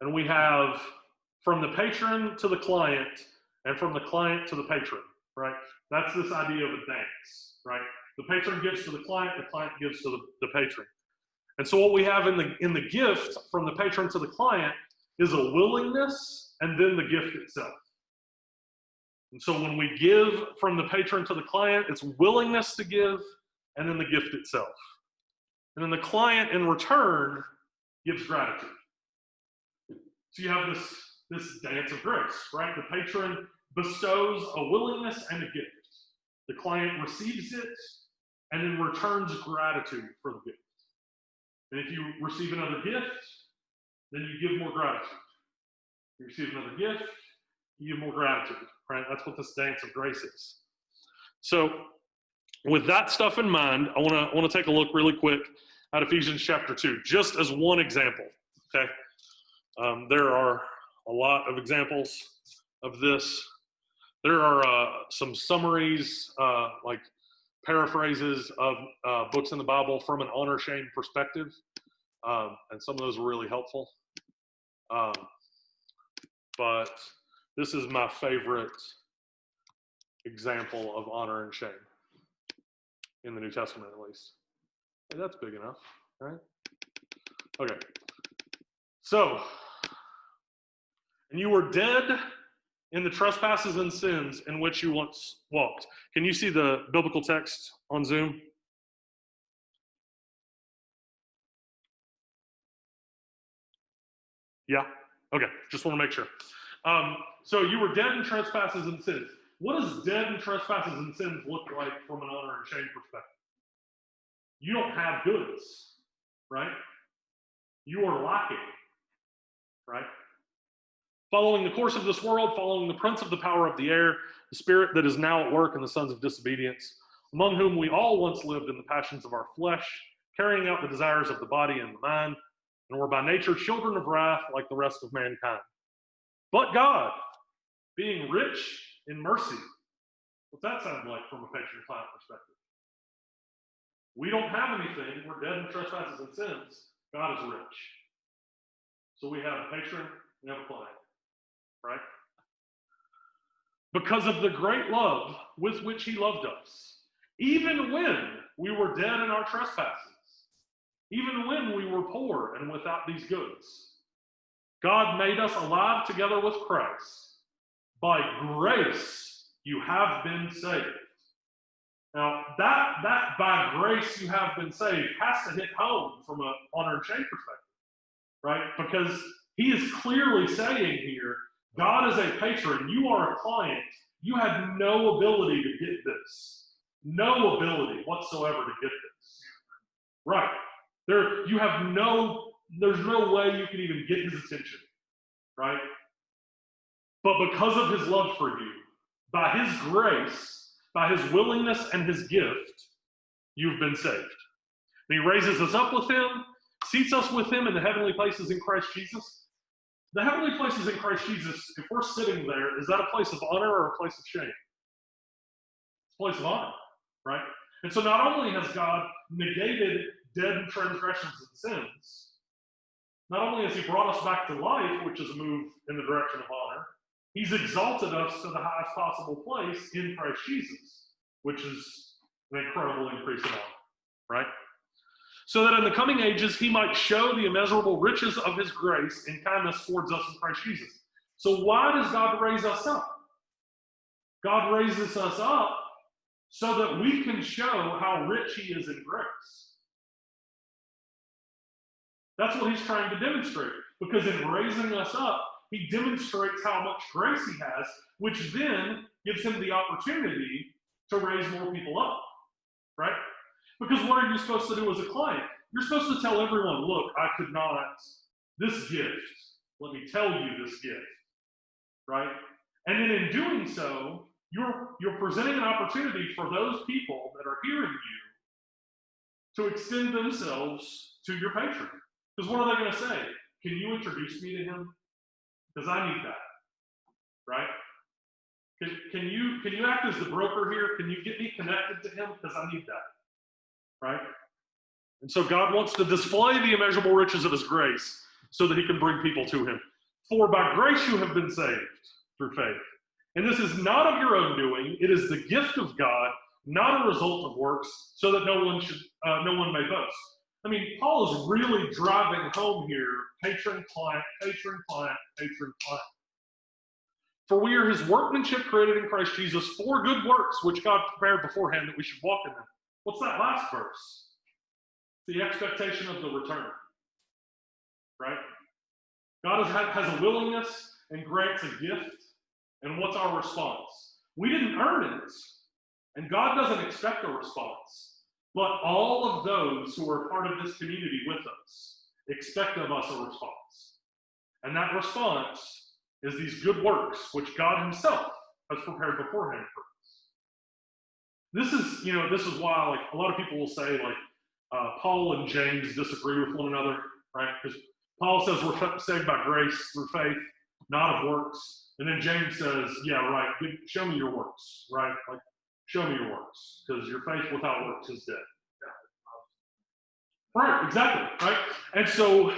[SPEAKER 2] and we have from the patron to the client, and from the client to the patron, right? That's this idea of a dance, right? The patron gives to the client gives to the patron. And so what we have in the gift from the patron to the client is a willingness and then the gift itself. And so when we give from the patron to the client, it's willingness to give and then the gift itself. And then the client in return gives gratitude. So you have this dance of grace, right? The patron bestows a willingness and a gift. The client receives it and then returns gratitude for the gift. And if you receive another gift, then you give more gratitude. You receive another gift, you give more gratitude, right? That's what this dance of grace is. So with that stuff in mind, I want to take a look really quick at Ephesians chapter 2, just as one example, okay? There are a lot of examples of this. There are some summaries, like paraphrases of books in the Bible from an honor-shame perspective, and some of those are really helpful. But this is my favorite example of honor and shame in the New Testament, at least. Hey, that's big enough, right? Okay. So, and you were dead in the trespasses and sins in which you once walked. Can you see the biblical text on Zoom? Yeah? Okay, just want to make sure. So you were dead in trespasses and sins. What does dead in trespasses and sins look like from an honor and shame perspective? You don't have goods, right? You are lacking, right? Following the course of this world, following the prince of the power of the air, the spirit that is now at work in the sons of disobedience, among whom we all once lived in the passions of our flesh, carrying out the desires of the body and the mind, and were by nature children of wrath like the rest of mankind. But God, being rich in mercy, what's that sound like from a patron-client perspective? We don't have anything. We're dead in trespasses and sins. God is rich. So we have a patron, we have a client, right? Because of the great love with which he loved us, even when we were dead in our trespasses, even when we were poor and without these goods, God made us alive together with Christ. By grace you have been saved. Now, that by grace you have been saved has to hit home from an honor and shame perspective, right? Because he is clearly saying here, God is a patron, you are a client, you had no ability to get this. No ability whatsoever to get this. Right. There's no way you can even get his attention, right? But because of his love for you, by his grace, by his willingness and his gift, you've been saved. And he raises us up with him, seats us with him in the heavenly places in Christ Jesus. The heavenly places in Christ Jesus, if we're sitting there, is that a place of honor or a place of shame? It's a place of honor, right? And so not only has God negated dead transgressions and sins, not only has he brought us back to life, which is a move in the direction of honor, he's exalted us to the highest possible place in Christ Jesus, which is an incredible increase in honor, right? So that in the coming ages he might show the immeasurable riches of his grace and kindness towards us in Christ Jesus. So why does God raise us up? God raises us up so that we can show how rich he is in grace. That's what he's trying to demonstrate. Because in raising us up, he demonstrates how much grace he has, which then gives him the opportunity to raise more people up, right? Because what are you supposed to do as a client? You're supposed to tell everyone, look, I could not, this gift, let me tell you this gift, right? And then in doing so, you're presenting an opportunity for those people that are hearing you to extend themselves to your patron. Because what are they going to say? Can you introduce me to him? Because I need that, right? Can you act as the broker here? Can you get me connected to him? Because I need that, right? And so God wants to display the immeasurable riches of his grace so that he can bring people to him. For by grace you have been saved through faith. And this is not of your own doing. It is the gift of God, not a result of works, so that no one may boast. I mean, Paul is really driving home here, patron, client, patron, client, patron, client. For we are his workmanship created in Christ Jesus for good works, which God prepared beforehand that we should walk in them. What's that last verse? The expectation of the return, right? God has a willingness and grants a gift, And what's our response? We didn't earn it. And God doesn't expect a response. But all of those who are part of this community with us expect of us a response. And that response is these good works, which God himself has prepared beforehand for us. This is why, like, a lot of people will say, like, Paul and James disagree with one another, right? Because Paul says we're saved by grace through faith, not of works. And then James says, yeah, right, show me your works, right? Like, show me your works, because your faith without works is dead. Right, exactly, right? And so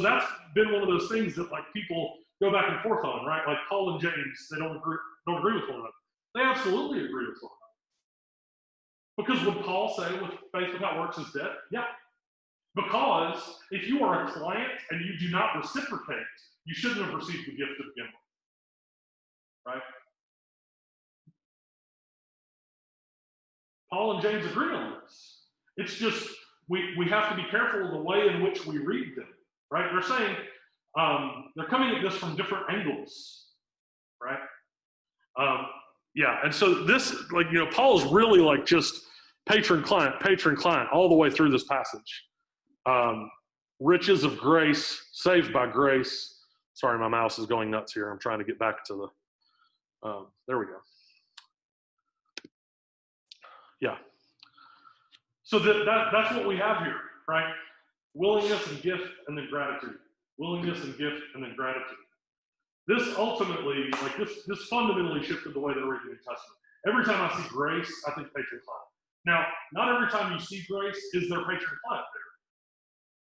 [SPEAKER 2] that's been one of those things that, like, people go back and forth on, right? Like Paul and James, they don't agree with one another. They absolutely agree with one another. Because would Paul say with faith without works is dead? Yeah. Because if you are a client and you do not reciprocate, you shouldn't have received the gift to begin with. Right? Paul and James agree on this. It's just we have to be careful of the way in which we read them. Right? They're saying they're coming at this from different angles. Right? Yeah, and so this, like, Paul is really like just patron-client, all the way through this passage. Riches of grace, saved by grace. Sorry, my mouse is going nuts here. I'm trying to get back to the, there we go. Yeah. So that's what we have here, right? Willingness and gift, and then gratitude. Willingness and gift, and then gratitude. This ultimately, like this fundamentally shifted the way that I read the New Testament. Every time I see grace, I think patron-client. Now, not every time you see grace is there patron-client there.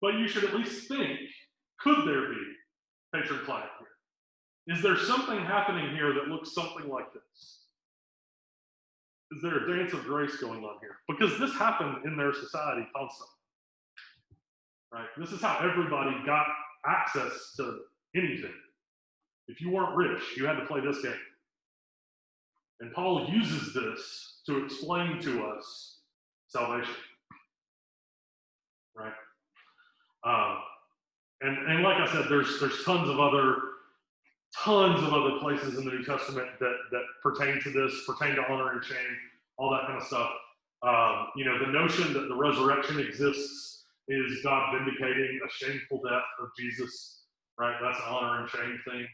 [SPEAKER 2] But you should at least think, could there be patron-client here? Is there something happening here that looks something like this? Is there a dance of grace going on here? Because this happened in their society constantly. Right? This is how everybody got access to anything. If you weren't rich, you had to play this game. And Paul uses this to explain to us salvation. Right? And like I said, there's tons of other places in the New Testament that pertain to this, pertain to honor and shame, all that kind of stuff. The notion that the resurrection exists is God vindicating a shameful death of Jesus, right? That's an honor and shame thing.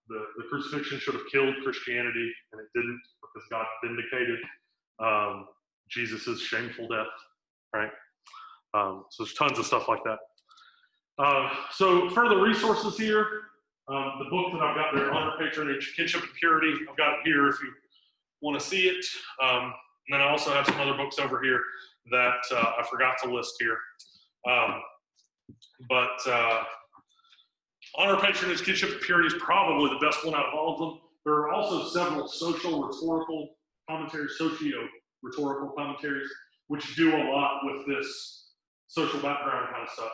[SPEAKER 2] The crucifixion should have killed Christianity, and it didn't, because God vindicated Jesus' shameful death, right? So there's tons of stuff like that. So further resources here, the book that I've got there, Honor, Patronage, Kinship, and Purity, I've got it here if you want to see it. And then I also have some other books over here that I forgot to list here. Honor, Patronage, Kinship, and Purity is probably the best one out of all of them. There are also several socio-rhetorical commentaries, which do a lot with this social background kind of stuff.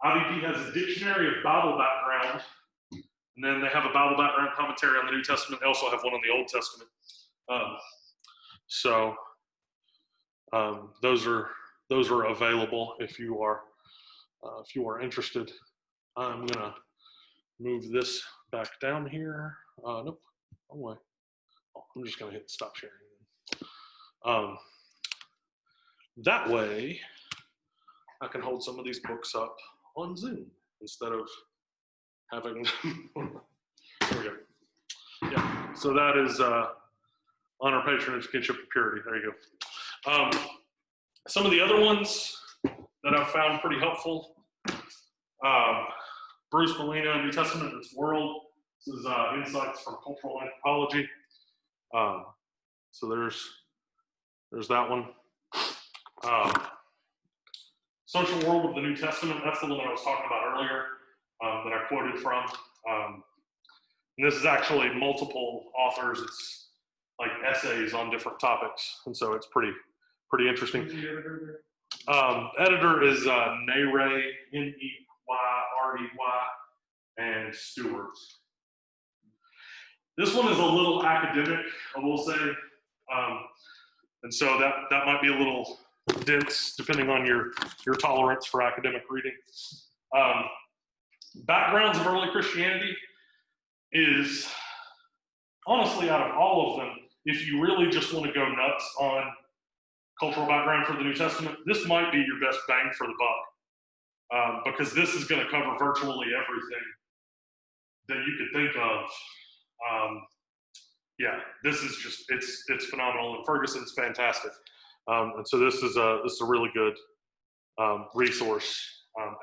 [SPEAKER 2] IBP has a dictionary of Bible background, and then they have a Bible background commentary on the New Testament. They also have one on the Old Testament. Those are available if you are interested. I'm gonna move this back down here. Nope, wrong way. Oh, I'm just gonna hit stop sharing. That way, I can hold some of these books up on Zoom instead of having. There we go. Yeah. So that is Honor, Patronage, Kinship, and Purity. There you go. Some of the other ones that I've found pretty helpful. Bruce Molina, New Testament in This World. This is Insights from Cultural Anthropology. So there's that one. Social World of the New Testament, that's the one that I was talking about earlier, that I quoted from. And this is actually multiple authors. It's like essays on different topics, and so it's pretty interesting. Who's the editor there? Editor is Neyrey, Neyrey, and Stewart. This one is a little academic, I will say, and so that might be a little dense depending on your tolerance for academic reading. Backgrounds of Early Christianity is honestly, out of all of them, if you really just want to go nuts on cultural background for the New Testament, this might be your best bang for the buck, because this is going to cover virtually everything that you could think of. Yeah, this is just it's phenomenal, and Ferguson's fantastic, and so this is a really good resource.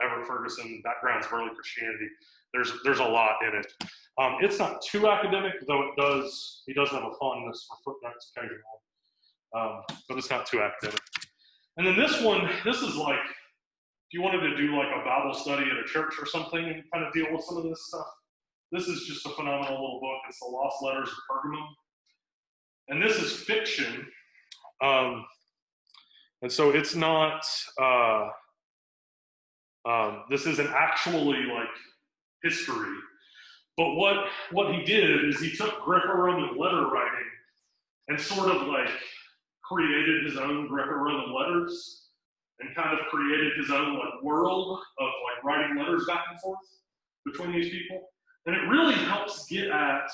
[SPEAKER 2] Everett Ferguson, Backgrounds of Early Christianity. There's a lot in it. It's not too academic, though he does have a fondness for footnotes occasionally, but it's not too academic. And then this is like, if you wanted to do like a Bible study at a church or something and kind of deal with some of this stuff, this is just a phenomenal little book. It's The Lost Letters of Pergamum. And this is fiction. And so it's not, this isn't actually like history. But what he did is he took Greco-Roman letter writing and sort of like created his own Greco-Roman letters and kind of created his own like world of like writing letters back and forth between these people. And it really helps get at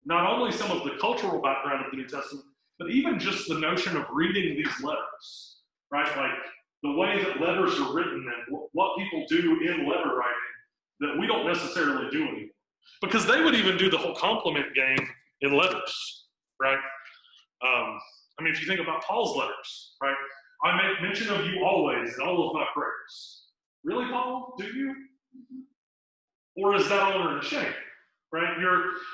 [SPEAKER 2] not only some of the cultural background of the New Testament, but even just the notion of reading these letters, right? Like the way that letters are written and what people do in letter writing that we don't necessarily do anymore. Because they would even do the whole compliment game in letters, right? I mean, if you think about Paul's letters, right? I make mention of you always in all of my prayers. Really, Paul? Do you? Or is that honor and shame? Right?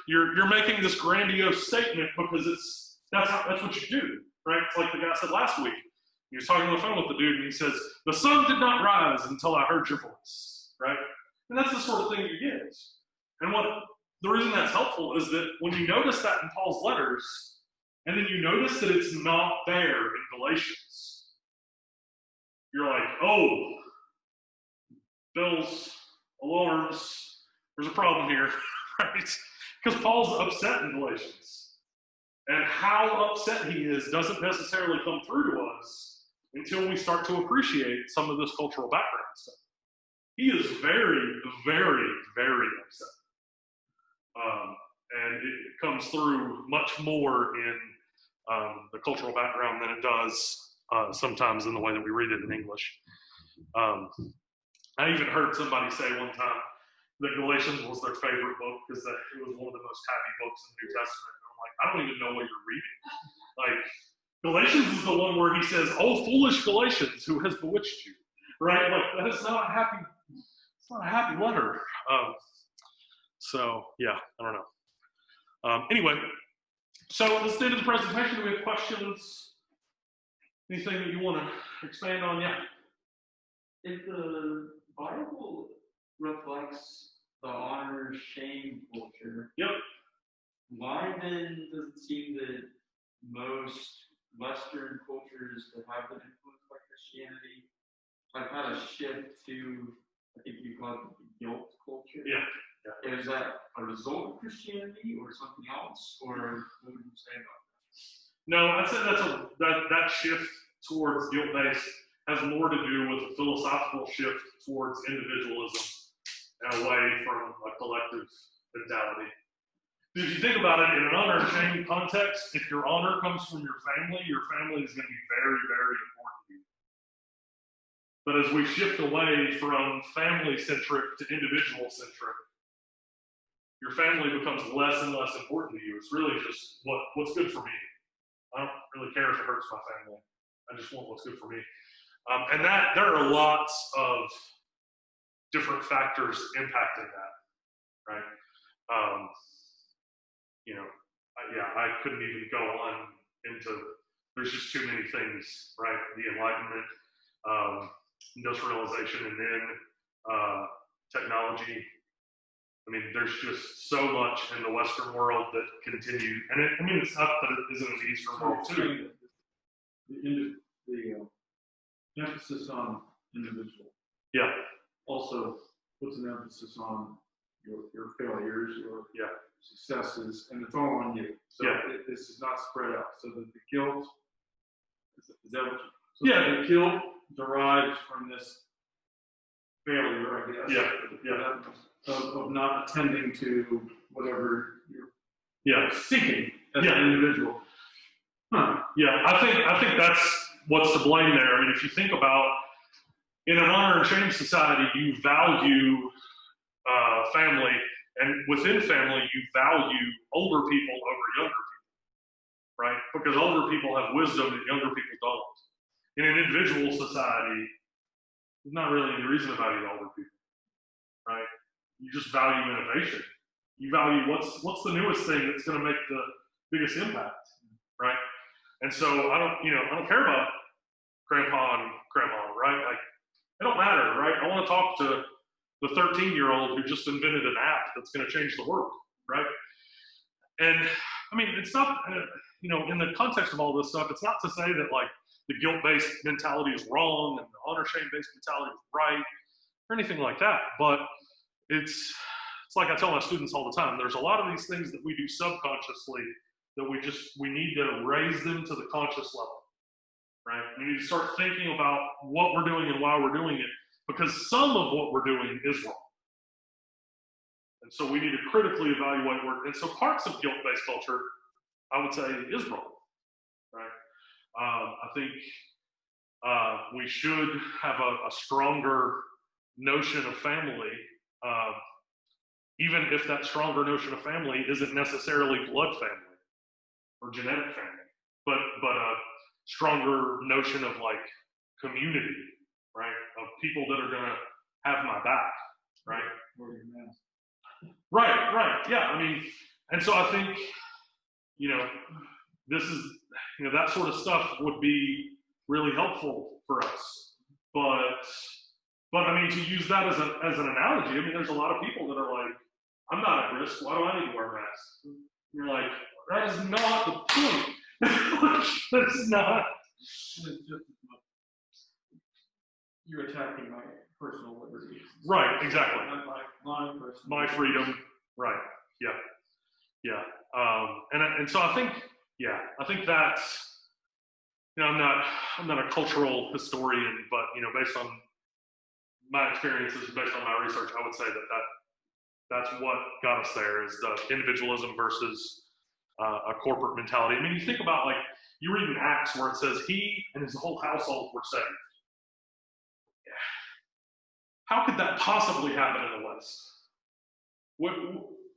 [SPEAKER 2] You're making this grandiose statement because that's what you do, right? It's like the guy said last week. He was talking on the phone with the dude, and he says, "The sun did not rise until I heard your voice," right? And that's the sort of thing you get. And the reason that's helpful is that when you notice that in Paul's letters, and then you notice that it's not there in Galatians, you're like, oh, bells, alarms, there's a problem here, right? Because Paul's upset in Galatians. And how upset he is doesn't necessarily come through to us until we start to appreciate some of this cultural background stuff. He is very, very, very upset. And it comes through much more in the cultural background than it does sometimes in the way that we read it in English. I even heard somebody say one time that Galatians was their favorite book because it was one of the most happy books in the New Testament. And I'm like, I don't even know what you're reading. Like, Galatians is the one where he says, "Oh, foolish Galatians, who has bewitched you?" Right? Like, that is not a happy letter. So, yeah, I don't know. Anyway, so that's the end of the presentation. Do we have questions? Anything that you want to expand on? Yeah.
[SPEAKER 3] If the Bible reflects the honor-shame culture,
[SPEAKER 2] Yep.
[SPEAKER 3] why then does it seem that most Western cultures that have been influenced by Christianity have had a shift to, I think you call it the guilt culture?
[SPEAKER 2] Yeah.
[SPEAKER 3] Is that a result of Christianity or something else? Or what would you say about that?
[SPEAKER 2] No, I'd say that shift towards guilt-based has more to do with a philosophical shift towards individualism and away from a collective mentality. If you think about it in an honor and shame context, if your honor comes from your family is going to be very, very important to you. But as we shift away from family-centric to individual-centric, your family becomes less and less important to you. It's really just what's good for me. I don't really care if it hurts my family. I just want what's good for me. And that there are lots of different factors impacting that, right? I couldn't even go on into, there's just too many things, right? The Enlightenment, industrialization, and then technology. I mean, there's just so much in the Western world that continue, and it's not that it isn't in the Eastern world too.
[SPEAKER 1] The emphasis on individual.
[SPEAKER 2] Yeah.
[SPEAKER 1] Also puts an emphasis on your failures, your successes, and it's all on you. So this is not spread out. So that the guilt, is that what you, so the guilt derives from this failure, I guess.
[SPEAKER 2] Yeah.
[SPEAKER 1] Of not attending to whatever seeking as
[SPEAKER 2] Yeah.
[SPEAKER 1] an individual. Huh.
[SPEAKER 2] Yeah, I think that's what's to blame there. I mean, if you think about in an honor and shame society, you value family, and within family, you value older people over younger people, right? Because older people have wisdom that younger people don't. In an individual society, there's not really any reason to value older people, right? You just value innovation. You value what's the newest thing that's going to make the biggest impact, right? And so I don't care about grandpa and grandma, right? Like, it don't matter, right? I want to talk to the 13-year-old who just invented an app that's going to change the world, right? And I mean, it's not, in the context of all this stuff, it's not to say that like the guilt-based mentality is wrong and the honor-shame-based mentality is right or anything like that. But it's like I tell my students all the time, there's a lot of these things that we do subconsciously that we need to raise them to the conscious level, right? We need to start thinking about what we're doing and why we're doing it, because some of what we're doing is wrong. And so we need to critically evaluate and so parts of guilt-based culture, I would say, is wrong, right? I think we should have a stronger notion of family, even if that stronger notion of family isn't necessarily blood family or genetic family, but a stronger notion of like community, right? Of people that are gonna have my back, right? Right, yeah. I mean, and so I think, this is, that sort of stuff would be really helpful for us. But I mean, to use that as an analogy, I mean, there's a lot of people that are like, I'm not at risk. Why do I need to wear a mask? And you're like, that is not the point. That's not.
[SPEAKER 1] You're attacking my personal liberties.
[SPEAKER 2] Right, exactly.
[SPEAKER 1] My
[SPEAKER 2] freedom. Right. Yeah. And so I think that's, I'm not a cultural historian, but based on my experiences, based on my research, I would say that's what got us there, is the individualism versus a corporate mentality. I mean, you think about, like, you read in Acts where it says he and his whole household were saved. How could that possibly happen in the West?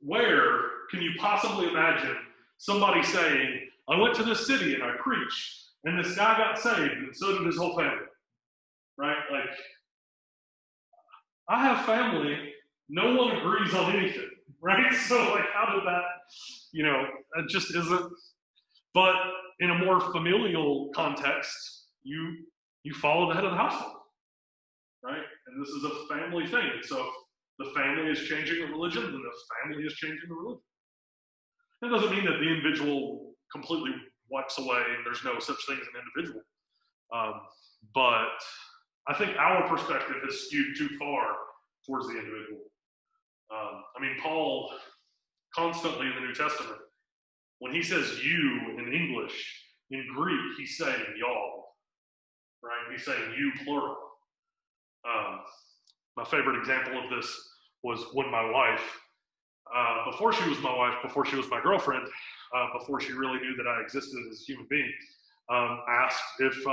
[SPEAKER 2] Where can you possibly imagine somebody saying, I went to this city and I preached, and this guy got saved, and so did his whole family, right? Like, I have family, no one agrees on anything, right? So, like, how did that, it just isn't. But in a more familial context, you follow the head of the household, right? And this is a family thing. So if the family is changing the religion, then the family is changing the religion. That doesn't mean that the individual completely wipes away and there's no such thing as an individual. But I think our perspective is skewed too far towards the individual. I mean, Paul constantly in the New Testament, when he says you in English, in Greek, he's saying y'all, right? He's saying you plural. My favorite example of this was when my wife, before she was my wife, before she was my girlfriend, before she really knew that I existed as a human being, asked if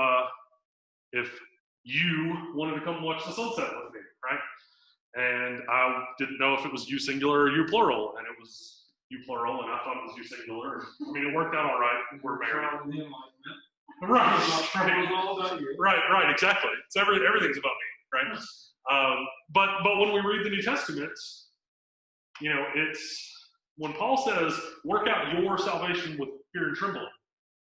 [SPEAKER 2] you wanted to come watch the sunset with me, right? And I didn't know if it was you singular or you plural, and it was you plural, and I thought it was you singular. I mean, it worked out all right. We're married. Right, exactly. It's everything's about me, right? But when we read the New Testament, it's when Paul says, work out your salvation with fear and trembling,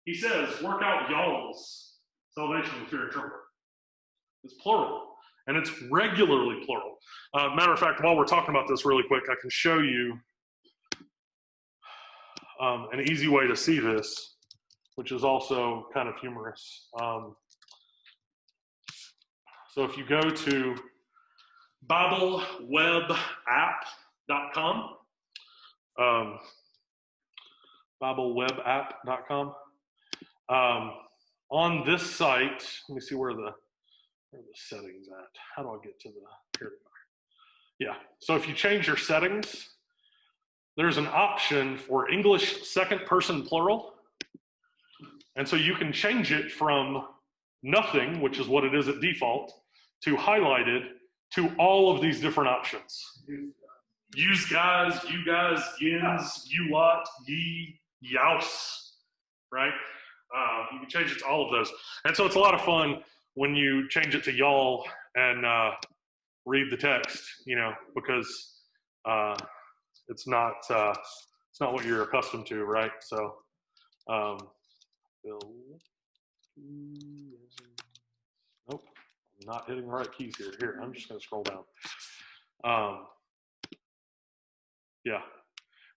[SPEAKER 2] he says, work out y'all's salvation with fear and trembling. It's plural, and it's regularly plural. Matter of fact, while we're talking about this really quick, I can show you an easy way to see this, which is also kind of humorous. So if you go to BibleWebApp.com, BibleWebApp.com, on this site, let me see where the settings at. How do I get to here? Yeah, so if you change your settings, there's an option for English second person plural. And so you can change it from nothing, which is what it is at default, to highlighted to all of these different options. Use guys, you guys, yins, you lot, ye, youse, right? You can change it to all of those. And so it's a lot of fun when you change it to y'all and read the text, because it's not what you're accustomed to, right? So, nope, I'm not hitting the right keys here. Here, I'm just going to scroll down. Yeah.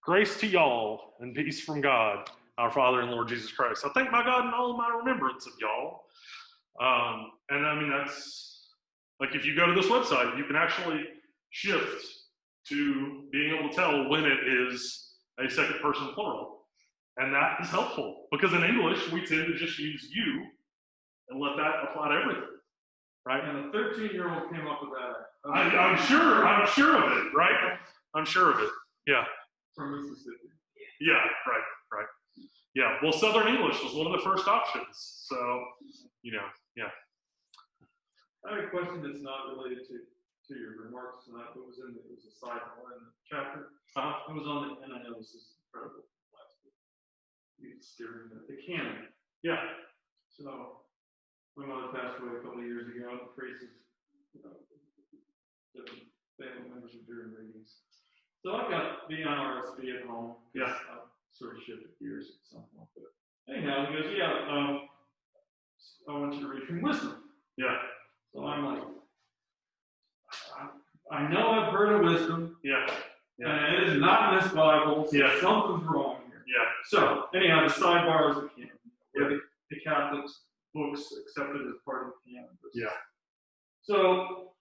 [SPEAKER 2] Grace to y'all and peace from God, our Father and Lord Jesus Christ. I thank my God in all of my remembrance of y'all. And I mean, that's like, if you go to this website, you can actually shift to being able to tell when it is a second person plural. And that is helpful because in English, we tend to just use you and let that apply to everything, right?
[SPEAKER 1] And a 13-year-old came up with that.
[SPEAKER 2] I'm sure of it, right? I'm sure of it. Yeah.
[SPEAKER 1] From Mississippi.
[SPEAKER 2] Yeah, right. Yeah, well, Southern English was one of the first options. So, yeah.
[SPEAKER 1] I have a question that's not related to your remarks tonight, but it was a side note in the chapter. It was on the, and I know this is incredible. You steering the canon.
[SPEAKER 2] Yeah.
[SPEAKER 1] So, my mother passed away a couple of years ago, and Tracy's, different family members are doing readings. So I've got the NRSV at home.
[SPEAKER 2] Yeah.
[SPEAKER 1] I've sort of shifted gears at some point. But anyhow, he goes, yeah, I want you to read from Wisdom.
[SPEAKER 2] Yeah.
[SPEAKER 1] So I'm like, I know I've heard of Wisdom.
[SPEAKER 2] Yeah.
[SPEAKER 1] And it is not in this Bible, so something's wrong here.
[SPEAKER 2] Yeah.
[SPEAKER 1] So anyhow, the sidebar is the canon. Where the Catholics books accepted as part of the canon.
[SPEAKER 2] Yeah.
[SPEAKER 1] So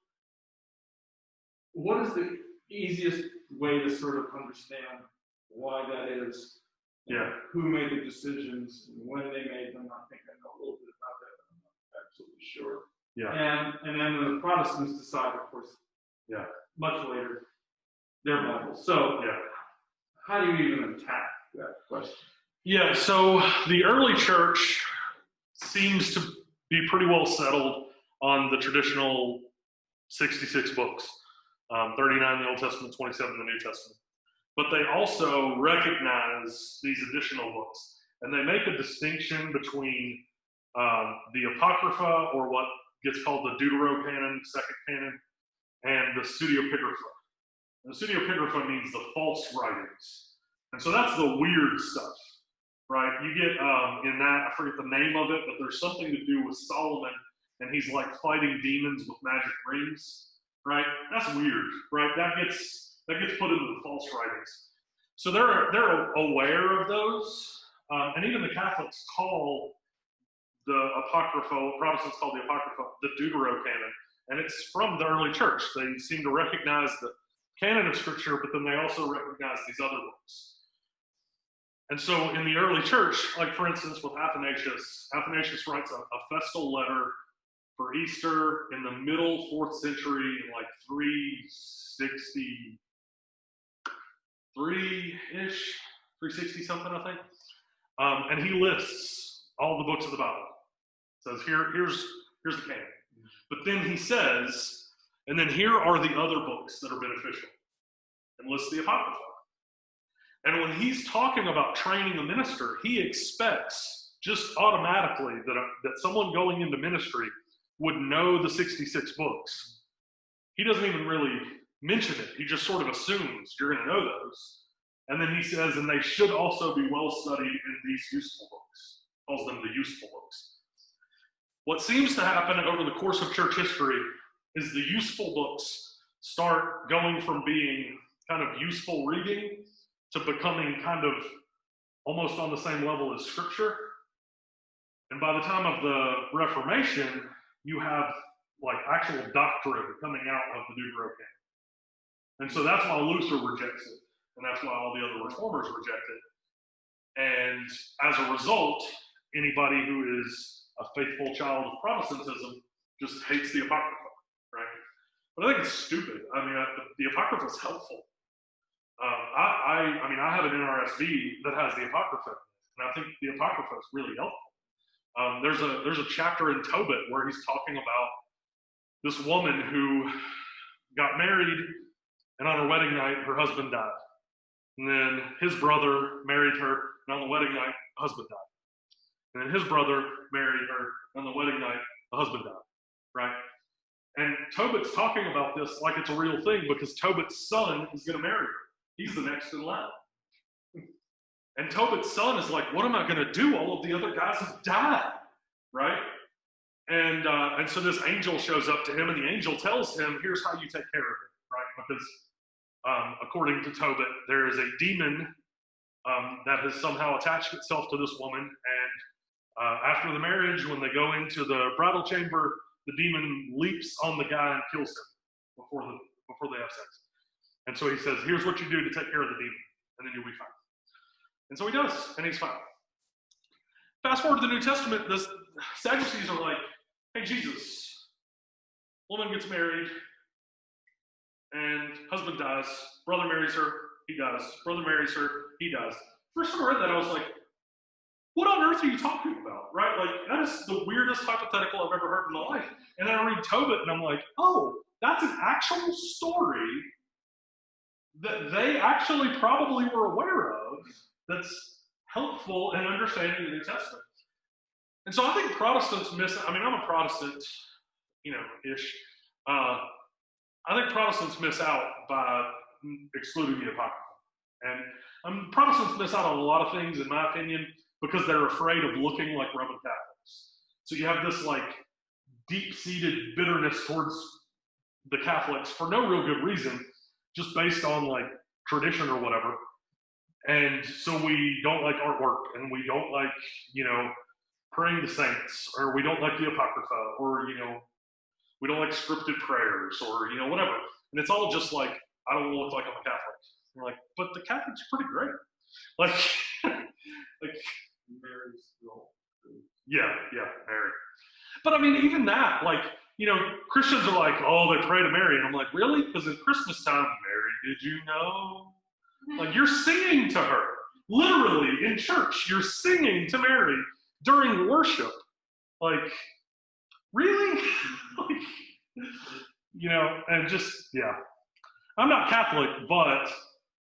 [SPEAKER 1] what is the easiest way to sort of understand why that is?
[SPEAKER 2] Yeah.
[SPEAKER 1] Who made the decisions and when they made them? I think I know a little bit about that, but I'm not absolutely sure.
[SPEAKER 2] Yeah.
[SPEAKER 1] And then the Protestants decide, of course, much later, their Bible. So how do you even attack that question?
[SPEAKER 2] Yeah, so the early church seems to be pretty well settled on the traditional 66 books, 39 in the Old Testament, 27 in the New Testament. But they also recognize these additional books, and they make a distinction between the Apocrypha, or what gets called the Deuterocanon, second canon, and the Pseudepigrapha. And the Pseudepigrapha means the false writings. And so that's the weird stuff, right? You get in that, I forget the name of it, but there's something to do with Solomon, and he's like fighting demons with magic rings, right? That's weird, right? That gets put into the false writings. So they're aware of those, and even the Catholics call the Apocrypha, what Protestants call the Apocrypha, the Deuterocanon, and it's from the early church. They seem to recognize the canon of Scripture, but then they also recognize these other books. And so in the early church, like for instance with Athanasius writes a festal letter for Easter in the middle 4th century, like 363-ish, 360 something, I think. And he lists all the books of the Bible. Says here's the canon. But then he says, and then here are the other books that are beneficial, and lists the Apocrypha. And when he's talking about training a minister, he expects just automatically that someone going into ministry would know the 66 books. He doesn't even really mention it. He just sort of assumes you're going to know those. And then he says, and they should also be well studied in these useful books. He calls them the useful books. What seems to happen over the course of church history is the useful books start going from being kind of useful reading to becoming kind of almost on the same level as Scripture. And by the time of the Reformation, you have like actual doctrine coming out of the Deuterocanon. And so that's why Luther rejects it, and that's why all the other reformers reject it. And as a result, anybody who is a faithful child of Protestantism just hates the Apocrypha, right? But I think it's stupid. I mean, the Apocrypha is helpful. I mean, I have an NRSV that has the Apocrypha, and I think the Apocrypha is really helpful. There's a chapter in Tobit where he's talking about this woman who got married, and on her wedding night, her husband died. And then his brother married her, and on the wedding night, the husband died. And then his brother married her, and on the wedding night, the husband died, right? And Tobit's talking about this like it's a real thing because Tobit's son is going to marry her. He's the next in line. And Tobit's son is like, what am I going to do? All of the other guys have died, right? And so this angel shows up to him, and the angel tells him, here's how you take care of it, right? Because according to Tobit, there is a demon that has somehow attached itself to this woman, and after the marriage, when they go into the bridal chamber, the demon leaps on the guy and kills him before they have sex. And so he says, here's what you do to take care of the demon, and then you'll be fine. And so he does, and he's fine. Fast forward to the New Testament, the Sadducees are like, hey, Jesus, woman gets married, and husband dies, brother marries her, he dies, brother marries her, he dies. First time I read that, I was like, what on earth are you talking about, right? Like, that is the weirdest hypothetical I've ever heard in my life. And then I read Tobit, and I'm like, oh, that's an actual story that they actually probably were aware of that's helpful in understanding the New Testament. And so I think Protestants I'm a Protestant, ish. I think Protestants miss out by excluding the Apocrypha. And Protestants miss out on a lot of things, in my opinion, because they're afraid of looking like Roman Catholics. So you have this like deep-seated bitterness towards the Catholics for no real good reason, just based on like tradition or whatever. And so we don't like artwork, and we don't like, praying to saints, or we don't like the Apocrypha, or, we don't like scripted prayers, or, whatever. And it's all just like, I don't want to look like I'm a Catholic. And we're like, but the Catholics are pretty great. Like,
[SPEAKER 1] Mary's role.
[SPEAKER 2] yeah, Mary. But I mean, even that, like, Christians are like, oh, they pray to Mary. And I'm like, really? Because at Christmas time, Mary, did you know? Like, you're singing to her. Literally, in church, you're singing to Mary during worship. Like, really? And just, yeah. I'm not Catholic, but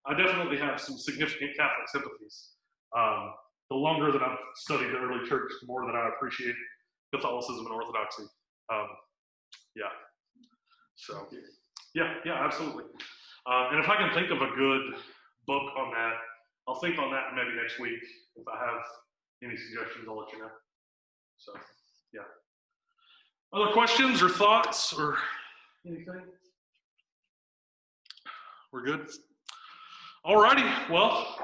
[SPEAKER 2] I definitely have some significant Catholic sympathies. The longer that I've studied the early church, the more that I appreciate Catholicism and Orthodoxy. Yeah. So, yeah, absolutely. And if I can think of a good book on that, I'll think on that maybe next week. If I have any suggestions, I'll let you know. So, yeah. Other questions or thoughts or anything? We're good? All righty. Well,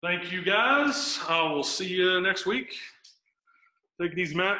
[SPEAKER 2] thank you guys. We'll see you next week. Take it easy, Matt.